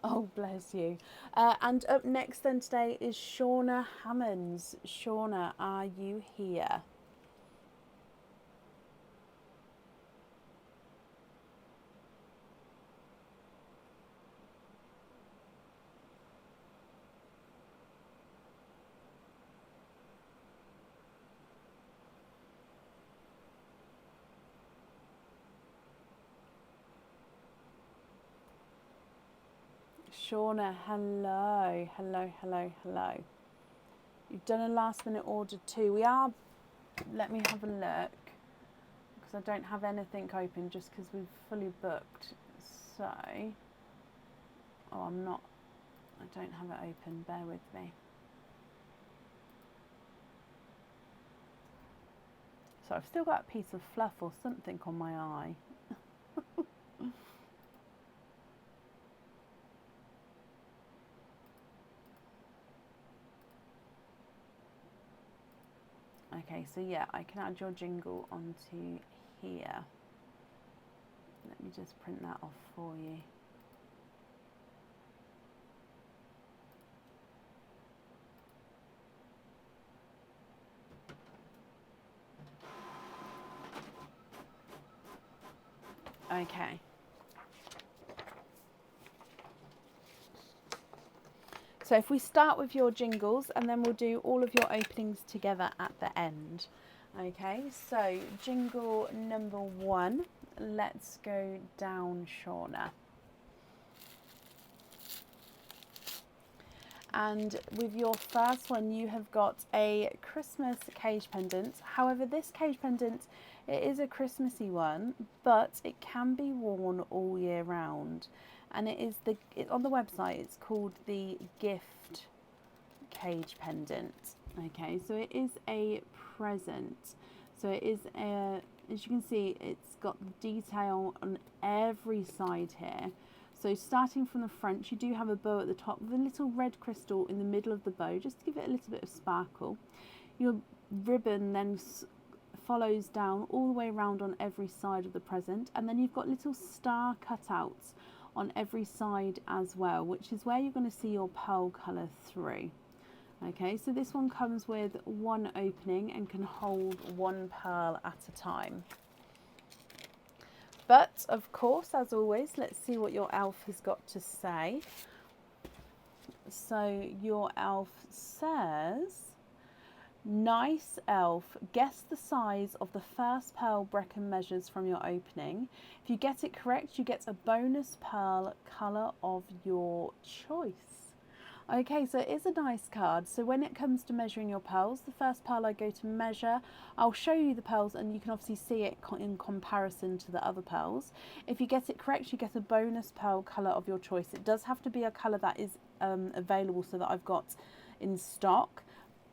Oh, bless you. And up next then today is Shauna Hammonds. Shauna, are you here? Shauna, hello, hello, hello, hello. You've done a last minute order too. We are, let me have a look, because I don't have anything open just because we've fully booked. So, oh, I don't have it open, bear with me. So I've still got a piece of fluff or something on my eye. Okay, so yeah, I can add your jingle onto here. Let me just print that off for you. Okay. So if we start with your jingles, and then we'll do all of your openings together at the end. Okay, so jingle number 1, let's go down, Shauna. And with your first one, you have got a Christmas cage pendant. However, this cage pendant, it is a Christmassy one, but it can be worn all year round. And it is on the website, it's called the gift cage pendant. Okay, so it is a present. So it is as you can see, it's got the detail on every side here. So starting from the front, you do have a bow at the top with a little red crystal in the middle of the bow, just to give it a little bit of sparkle. Your ribbon then follows down all the way around on every side of the present, and then you've got little star cutouts on every side as well, which is where you're going to see your pearl colour through. Okay, so this one comes with one opening and can hold one pearl at a time. But of course, as always, let's see what your elf has got to say. So your elf says, Nice elf, guess the size of the first pearl Brecon measures from your opening. If you get it correct, you get a bonus pearl colour of your choice. Okay, so it is a nice card. So when it comes to measuring your pearls, the first pearl I go to measure, I'll show you the pearls and you can obviously see it in comparison to the other pearls. If you get it correct, you get a bonus pearl colour of your choice. It does have to be a colour that is available, so that I've got in stock,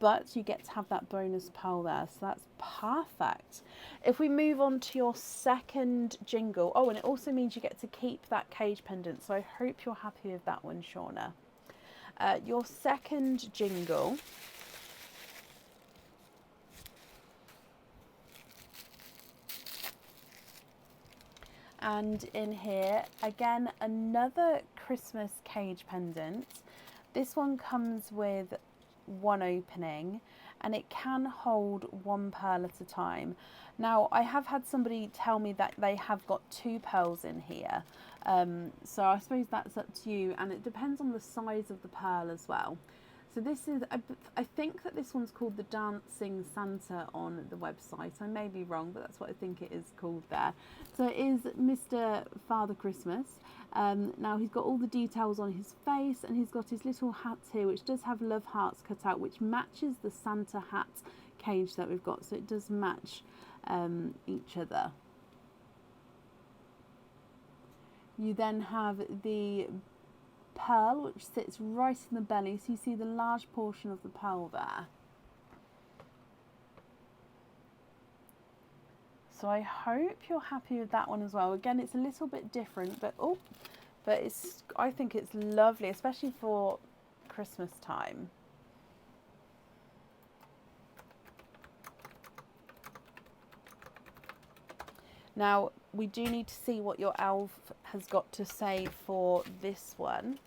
but you get to have that bonus pearl there, so that's perfect. If we move on to your second jingle, oh, and it also means you get to keep that cage pendant, so I hope you're happy with that one, Shauna. Your second jingle and in here again another Christmas cage pendant. This one comes with one opening and it can hold one pearl at a time. Now I have had somebody tell me that they have got two pearls in here, so I suppose that's up to you, and it depends on the size of the pearl as well. So this is, I think that this one's called the Dancing Santa on the website. I may be wrong, but that's what I think it is called there. So it is Mr. Father Christmas. Now he's got all the details on his face, and he's got his little hat here, which does have love hearts cut out, which matches the Santa hat cage that we've got. So it does match each other. You then have the pearl, which sits right in the belly, so you see the large portion of the pearl there. So I hope you're happy with that one as well. Again, it's a little bit different, but it's, I think it's lovely, especially for Christmas time. Now, we do need to see what your elf has got to say for this one.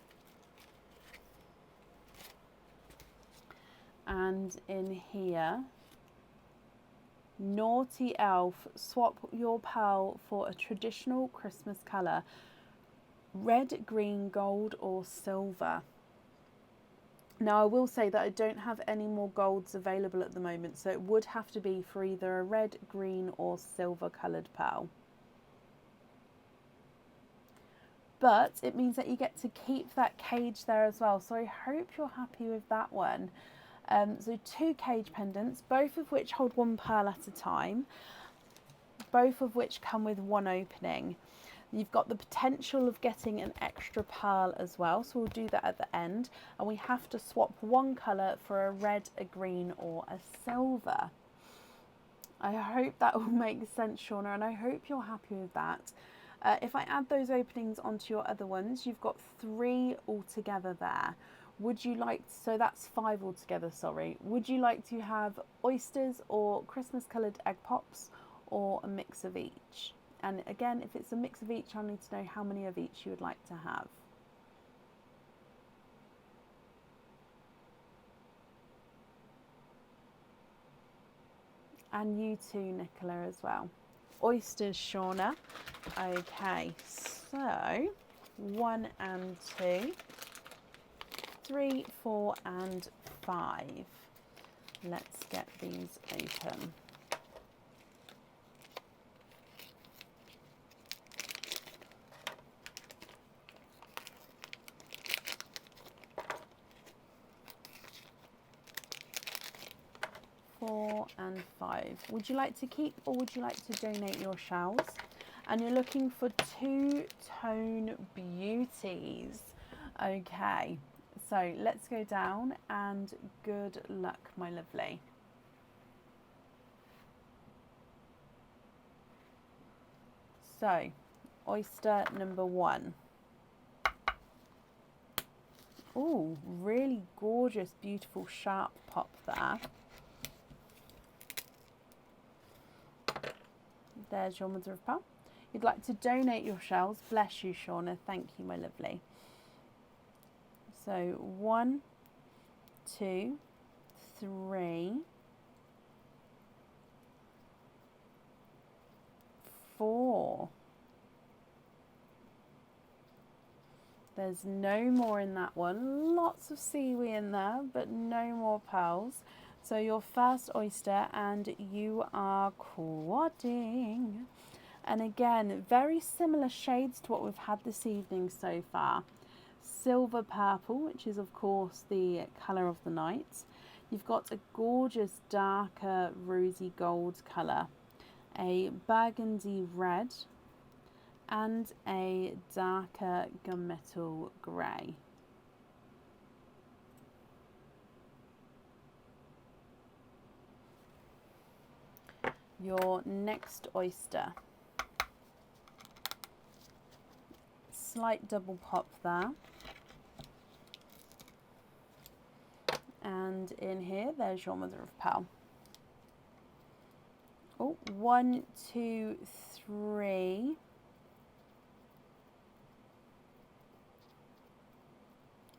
And in here, naughty elf, swap your pearl for a traditional Christmas colour. Red, green, gold or silver. Now I will say that I don't have any more golds available at the moment, so it would have to be for either a red, green or silver coloured pearl. But it means that you get to keep that cage there as well, so I hope you're happy with that one. So two cage pendants, both of which hold one pearl at a time, both of which come with one opening. You've got the potential of getting an extra pearl as well, so we'll do that at the end. And we have to swap one colour for a red, a green or a silver. I hope that all makes sense, Shauna, and I hope you're happy with that. If I add those openings onto your other ones, you've got 3 altogether there. Would you like, so that's 5 altogether, sorry. Would you like to have oysters or Christmas coloured egg pops or a mix of each? And again, if it's a mix of each, I'll need to know how many of each you would like to have. And you too, Nicola, as well. Oysters, Shauna. Okay, so 1 and 2, 3, 4 and 5. Let's get these open. And 5. Would you like to keep or would you like to donate your shells? And you're looking for 2-tone beauties. Okay, so let's go down and good luck, my lovely. So, oyster number 1. Oh, really gorgeous, beautiful, sharp pop there. There's your mother of pearl. You'd like to donate your shells. Bless you, Shauna. Thank you, my lovely. So 1, 2, 3, 4. There's no more in that one. Lots of seaweed in there, but no more pearls. So your first oyster, and you are quadding. And again, very similar shades to what we've had this evening so far. Silver purple, which is of course the colour of the night. You've got a gorgeous darker rosy gold colour, a burgundy red, and a darker gunmetal grey. Your next oyster. Slight double pop there. And in here, there's your mother of pearl. Oh, 1, 2, 3.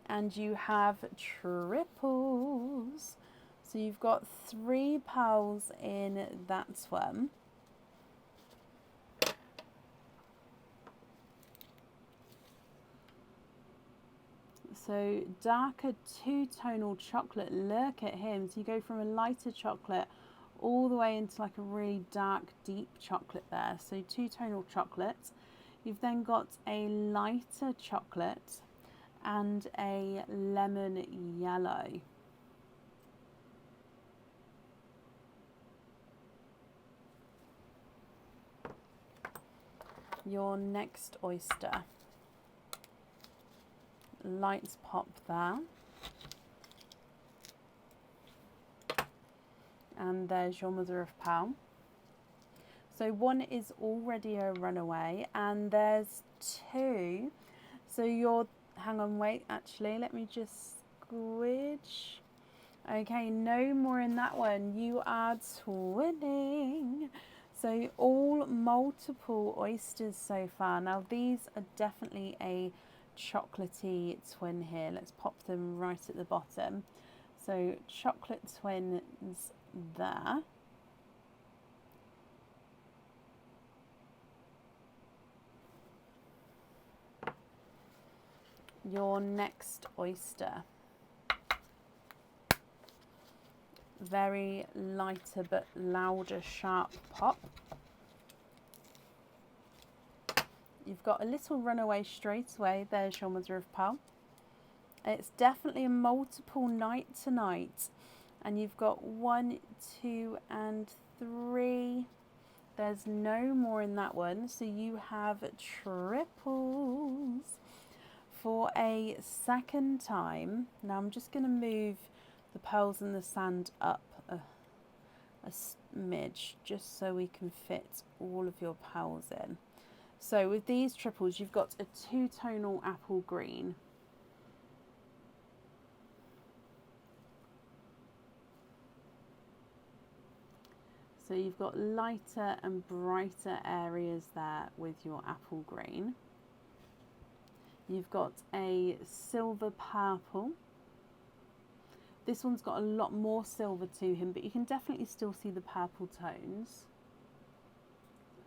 And you have triples. So you've got 3 pearls in that one. So darker two-tonal chocolate, look at him. So you go from a lighter chocolate all the way into like a really dark, deep chocolate there. So two-tonal chocolate. You've then got a lighter chocolate and a lemon yellow. Your next oyster. Lights pop there. And there's your mother of pearl. So 1 is already a runaway, and there's 2. So you're, hang on, wait, actually, let me just squidge. Okay, no more in that one. You are twinning. So all multiple oysters so far. Now these are definitely a chocolatey twin here. Let's pop them right at the bottom. So chocolate twins there. Your next oyster. Very lighter but louder sharp pop. You've got a little runaway straight away. There's your mother of pearl. It's definitely a multiple night tonight. And you've got 1, 2, and 3. There's no more in that one. So you have triples for a second time. Now I'm just going to move the pearls and the sand up a smidge just so we can fit all of your pearls in. So with these triples, you've got a two-tonal apple green. So you've got lighter and brighter areas there with your apple green. You've got a silver purple. This one's got a lot more silver to him, but you can definitely still see the purple tones.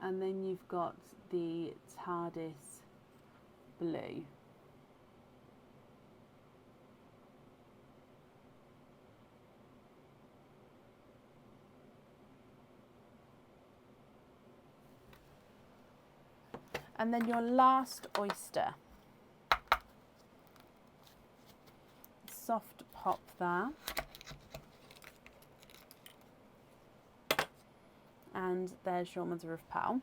And then you've got the TARDIS blue. And then your last oyster. Soft pop there. And there's your mother of pearl.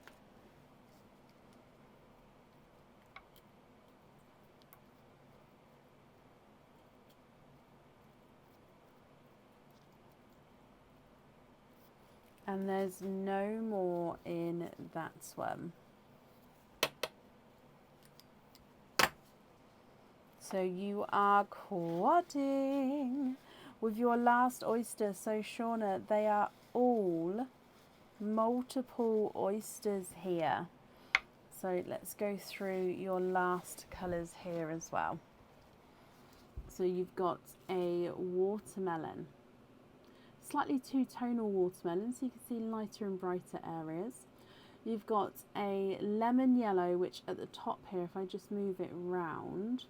And there's no more in that one. So you are quadding with your last oyster. So Shauna, they are all multiple oysters here. So let's go through your last colours here as well. So you've got a watermelon, slightly two-tonal watermelon, so you can see lighter and brighter areas. You've got a lemon yellow, which at the top here, if I just move it round,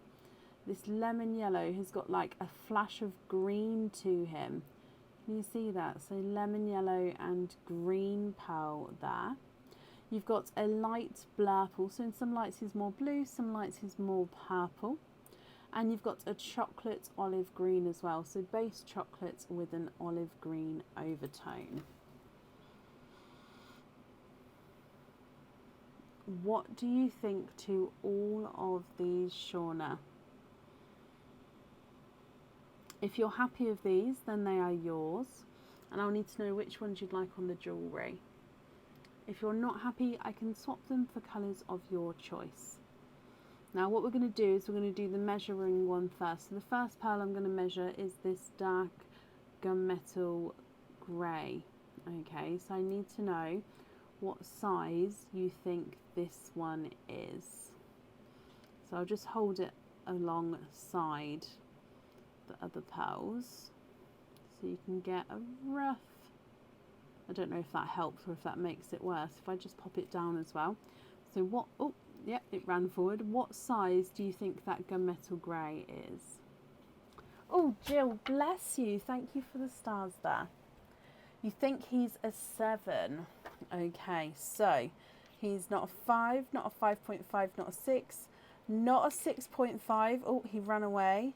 this lemon yellow has got like a flash of green to him. Can you see that? So lemon yellow and green pearl there. You've got a light blurple, so in some lights is more blue, some lights is more purple. And you've got a chocolate olive green as well, so base chocolate with an olive green overtone. What do you think to all of these, Shauna? If you're happy with these, then they are yours, and I'll need to know which ones you'd like on the jewellery. If you're not happy, I can swap them for colours of your choice. Now what we're going to do is we're going to do the measuring one first. So the first pearl I'm going to measure is this dark gunmetal grey. Okay, so I need to know what size you think this one is. So I'll just hold it alongside the other pearls so you can get a rough, I don't know if that helps or if that makes it worse, if I just pop it down as well. So what, oh yeah, it ran forward. What size do you think that gunmetal grey is? Oh Jill, bless you, thank you for the stars there. You think he's a 7. Okay, so he's not a 5, not a 5.5, not a 6, not a 6.5. Oh, he ran away.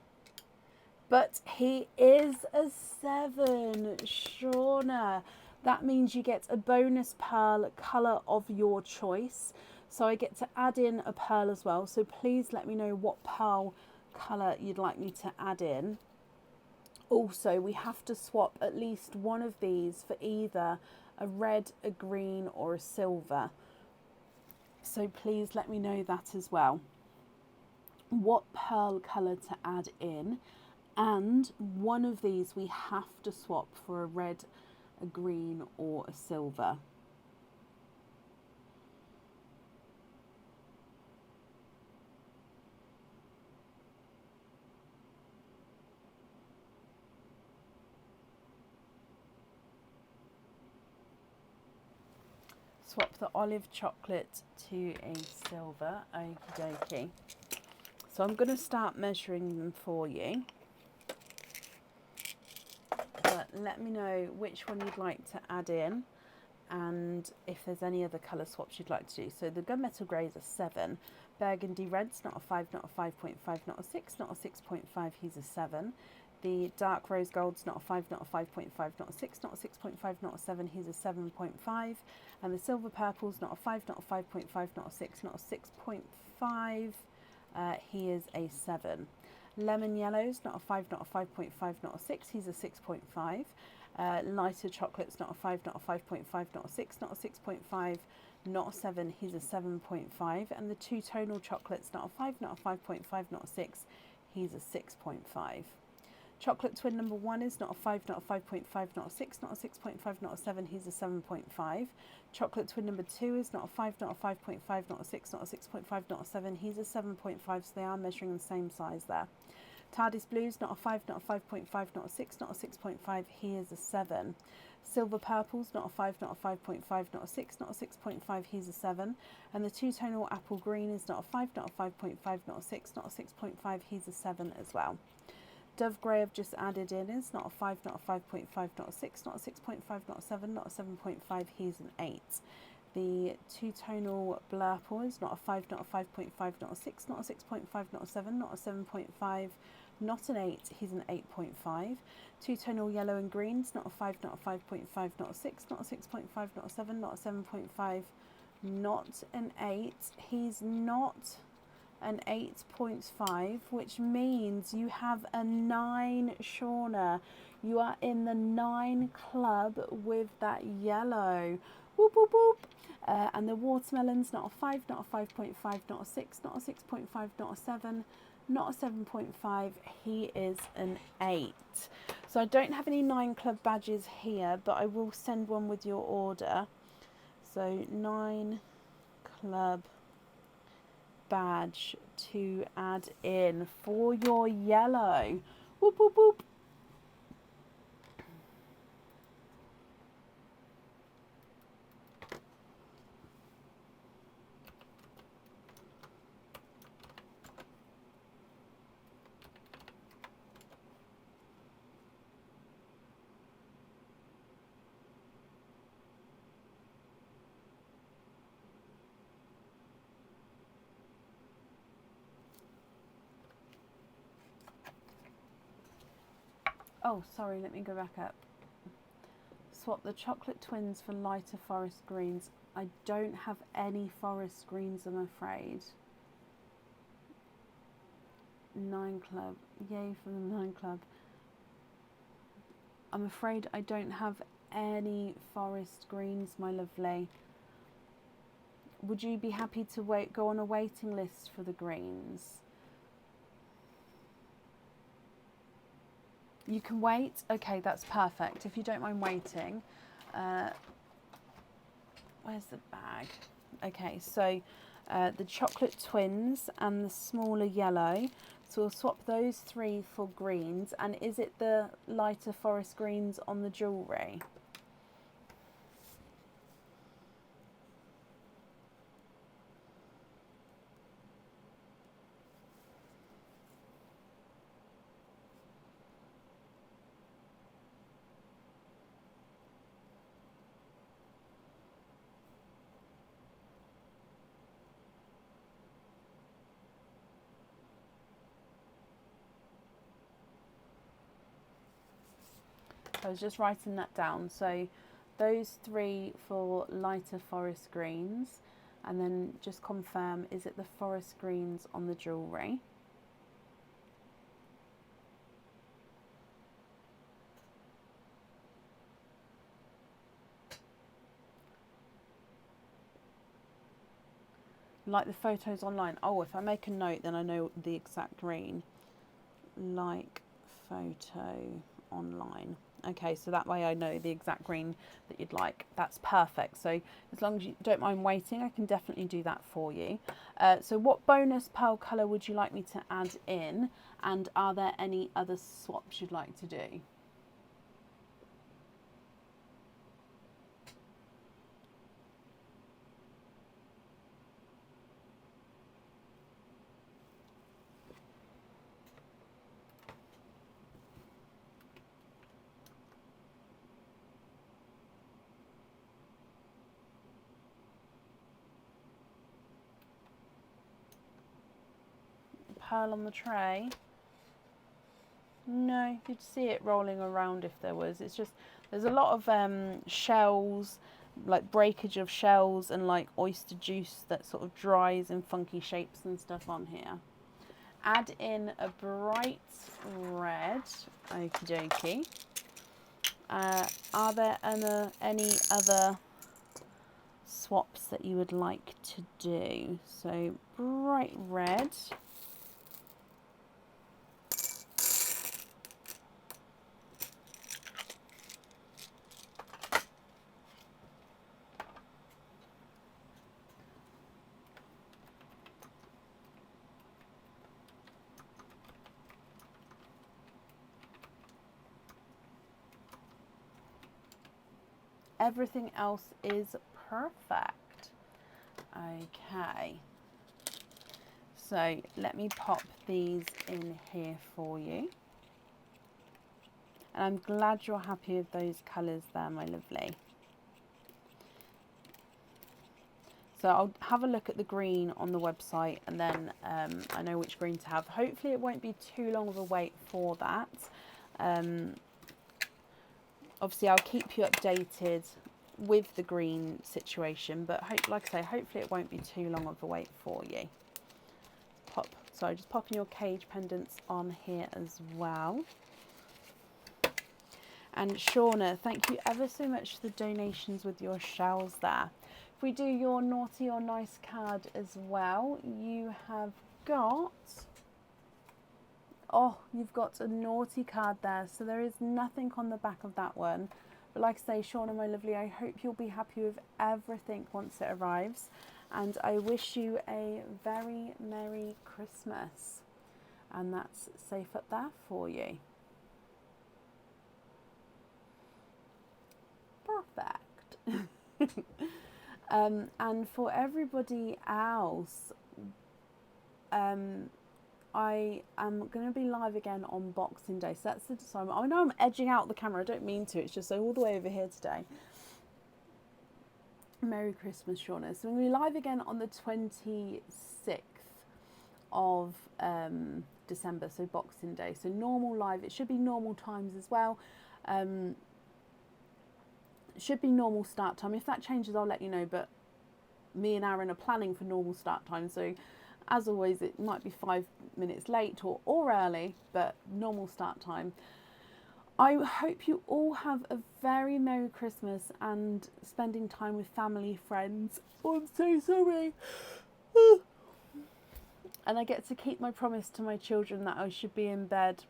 But he is a 7, Shauna. That means you get a bonus pearl colour of your choice. So I get to add in a pearl as well. So please let me know what pearl colour you'd like me to add in. Also, we have to swap at least one of these for either a red, a green or a silver. So please let me know that as well. What pearl colour to add in. And one of these we have to swap for a red, a green or a silver. Swap the olive chocolate to a silver. Okie dokie. So I'm going to start measuring them for you. But let me know which one you'd like to add in and if there's any other colour swaps you'd like to do. So the gunmetal grey is a 7. Burgundy red's not a 5, not a 5.5, not a 6, not a 6.5, he's a 7. The dark rose gold's not a 5, not a 5.5, not a 6, not a 6.5, not a 7, he's a 7.5. And the silver purple's not a 5, not a 5.5, not a 6, not a 6.5, he is a 7. Lemon yellow's not a 5, not a 5.5, not a 6, he's a 6.5. Lighter chocolate's not a 5, not a 5.5, not a 6, not a 6.5, not a 7, he's a 7.5. And the two-tonal chocolate's not a 5, not a 5.5, not a 6, he's a 6.5. Chocolate twin number 1 is not a 5, not a 5.5, not a 6, not a 6.5, not a 7, he's a 7.5. Chocolate twin number 2 is not a 5, not a 5.5, not a 6, not a 6.5, not a 7, he's a 7.5, so they are measuring the same size there. Tardis blues, not a 5, not a 5.5, not a 6, not a 6.5, he is a 7. Silver purples, not a 5, not a 5.5, not a 6, not a 6.5, he's a 7. And the two-tonal apple green is not a 5, not a 5.5, not a 6, not a 6.5, he's a 7 as well. Dove grey I've just added in is not a 5, not a 5.5, not a 6, not a 6.5, not a 7, not a 7.5, he's an 8. The two-tonal blurple is not a 5, not a 5.5, not a 6, not a 6.5, not a 7, not a 7.5, not an 8, he's an 8.5. Two-tonal yellow and greens, not a 5, not a 5.5, not a 6, not a 6.5, not a 7, not a 7.5, not an 8, he's not an 8.5, which means you have a 9, Shauna. You are in the 9 club with that yellow. Whoop, whoop, whoop. And the watermelon's not a 5, not a 5.5, not a 6, not a 6.5, not a 7, not a 7.5, he is an 8. So I don't have any 9 club badges here, but I will send one with your order. So 9 club badge to add in for your yellow. Whoop, whoop, whoop. Oh, sorry, let me go back up. Swap the chocolate twins for lighter forest greens. I don't have any forest greens, I'm afraid. 9 Club. Yay for the 9 Club. I'm afraid I don't have any forest greens, my lovely. Would you be happy to go on a waiting list for the greens? You can wait? Okay, that's perfect. If you don't mind waiting. Where's the bag? Okay, so the chocolate twins and the smaller yellow. So we'll swap those 3 for greens. And is it the lighter forest greens on the jewellery? I was just writing that down. So those 3 for lighter forest greens, and then just confirm, is it the forest greens on the jewellery? Like the photos online. Oh, if I make a note, then I know the exact green. Like photo online. Okay, so that way I know the exact green that you'd like. That's perfect. So as long as you don't mind waiting, I can definitely do that for you. So what bonus pearl colour would you like me to add in? And are there any other swaps you'd like to do? Pearl on the tray? No, you'd see it rolling around if there was. It's just, there's a lot of shells, like breakage of shells and like oyster juice that sort of dries in funky shapes and stuff on here. Add in a bright red, okie dokie. Are there any other swaps that you would like to do? So bright red. Everything else is perfect. Okay. So let me pop these in here for you. And I'm glad you're happy with those colours there, my lovely. So I'll have a look at the green on the website, and then I know which green to have. Hopefully it won't be too long of a wait for that. Obviously I'll keep you updated with the green situation, but like I say, hopefully it won't be too long of a wait for you. So just popping your cage pendants on here as well. And Shauna, thank you ever so much for the donations with your shells there. If we do your naughty or nice card as well, you have got, oh, you've got a naughty card there. So there is nothing on the back of that one. But like I say, Shauna, my lovely, I hope you'll be happy with everything once it arrives. And I wish you a very Merry Christmas. And that's safe up there for you. Perfect. And for everybody else, I am going to be live again on Boxing Day. So that's the time. I know I'm edging out the camera. I don't mean to. It's just so all the way over here today. Merry Christmas, Shauna. So I'm going to be live again on the 26th of December, so Boxing Day. So normal live, it should be normal times as well. Should be normal start time. If that changes, I'll let you know, but me and Aaron are planning for normal start time, so as always it might be 5 minutes late or early, but normal start time. I hope you all have a very Merry Christmas and spending time with family, friends. Oh, I'm so sorry. And I get to keep my promise to my children that I should be in bed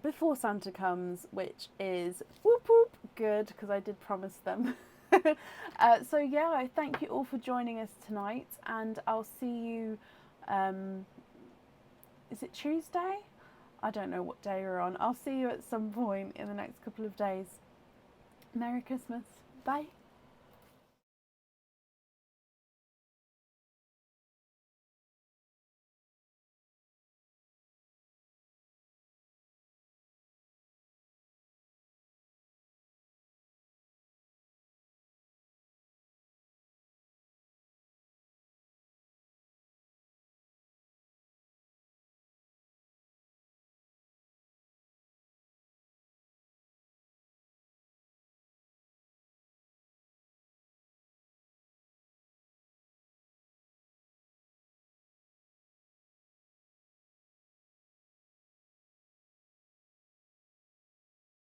before Santa comes, which is whoop whoop good, because I did promise them. So yeah, I thank you all for joining us tonight, and I'll see you, is it Tuesday? I don't know what day you're on. I'll see you at some point in the next couple of days. Merry Christmas. Bye.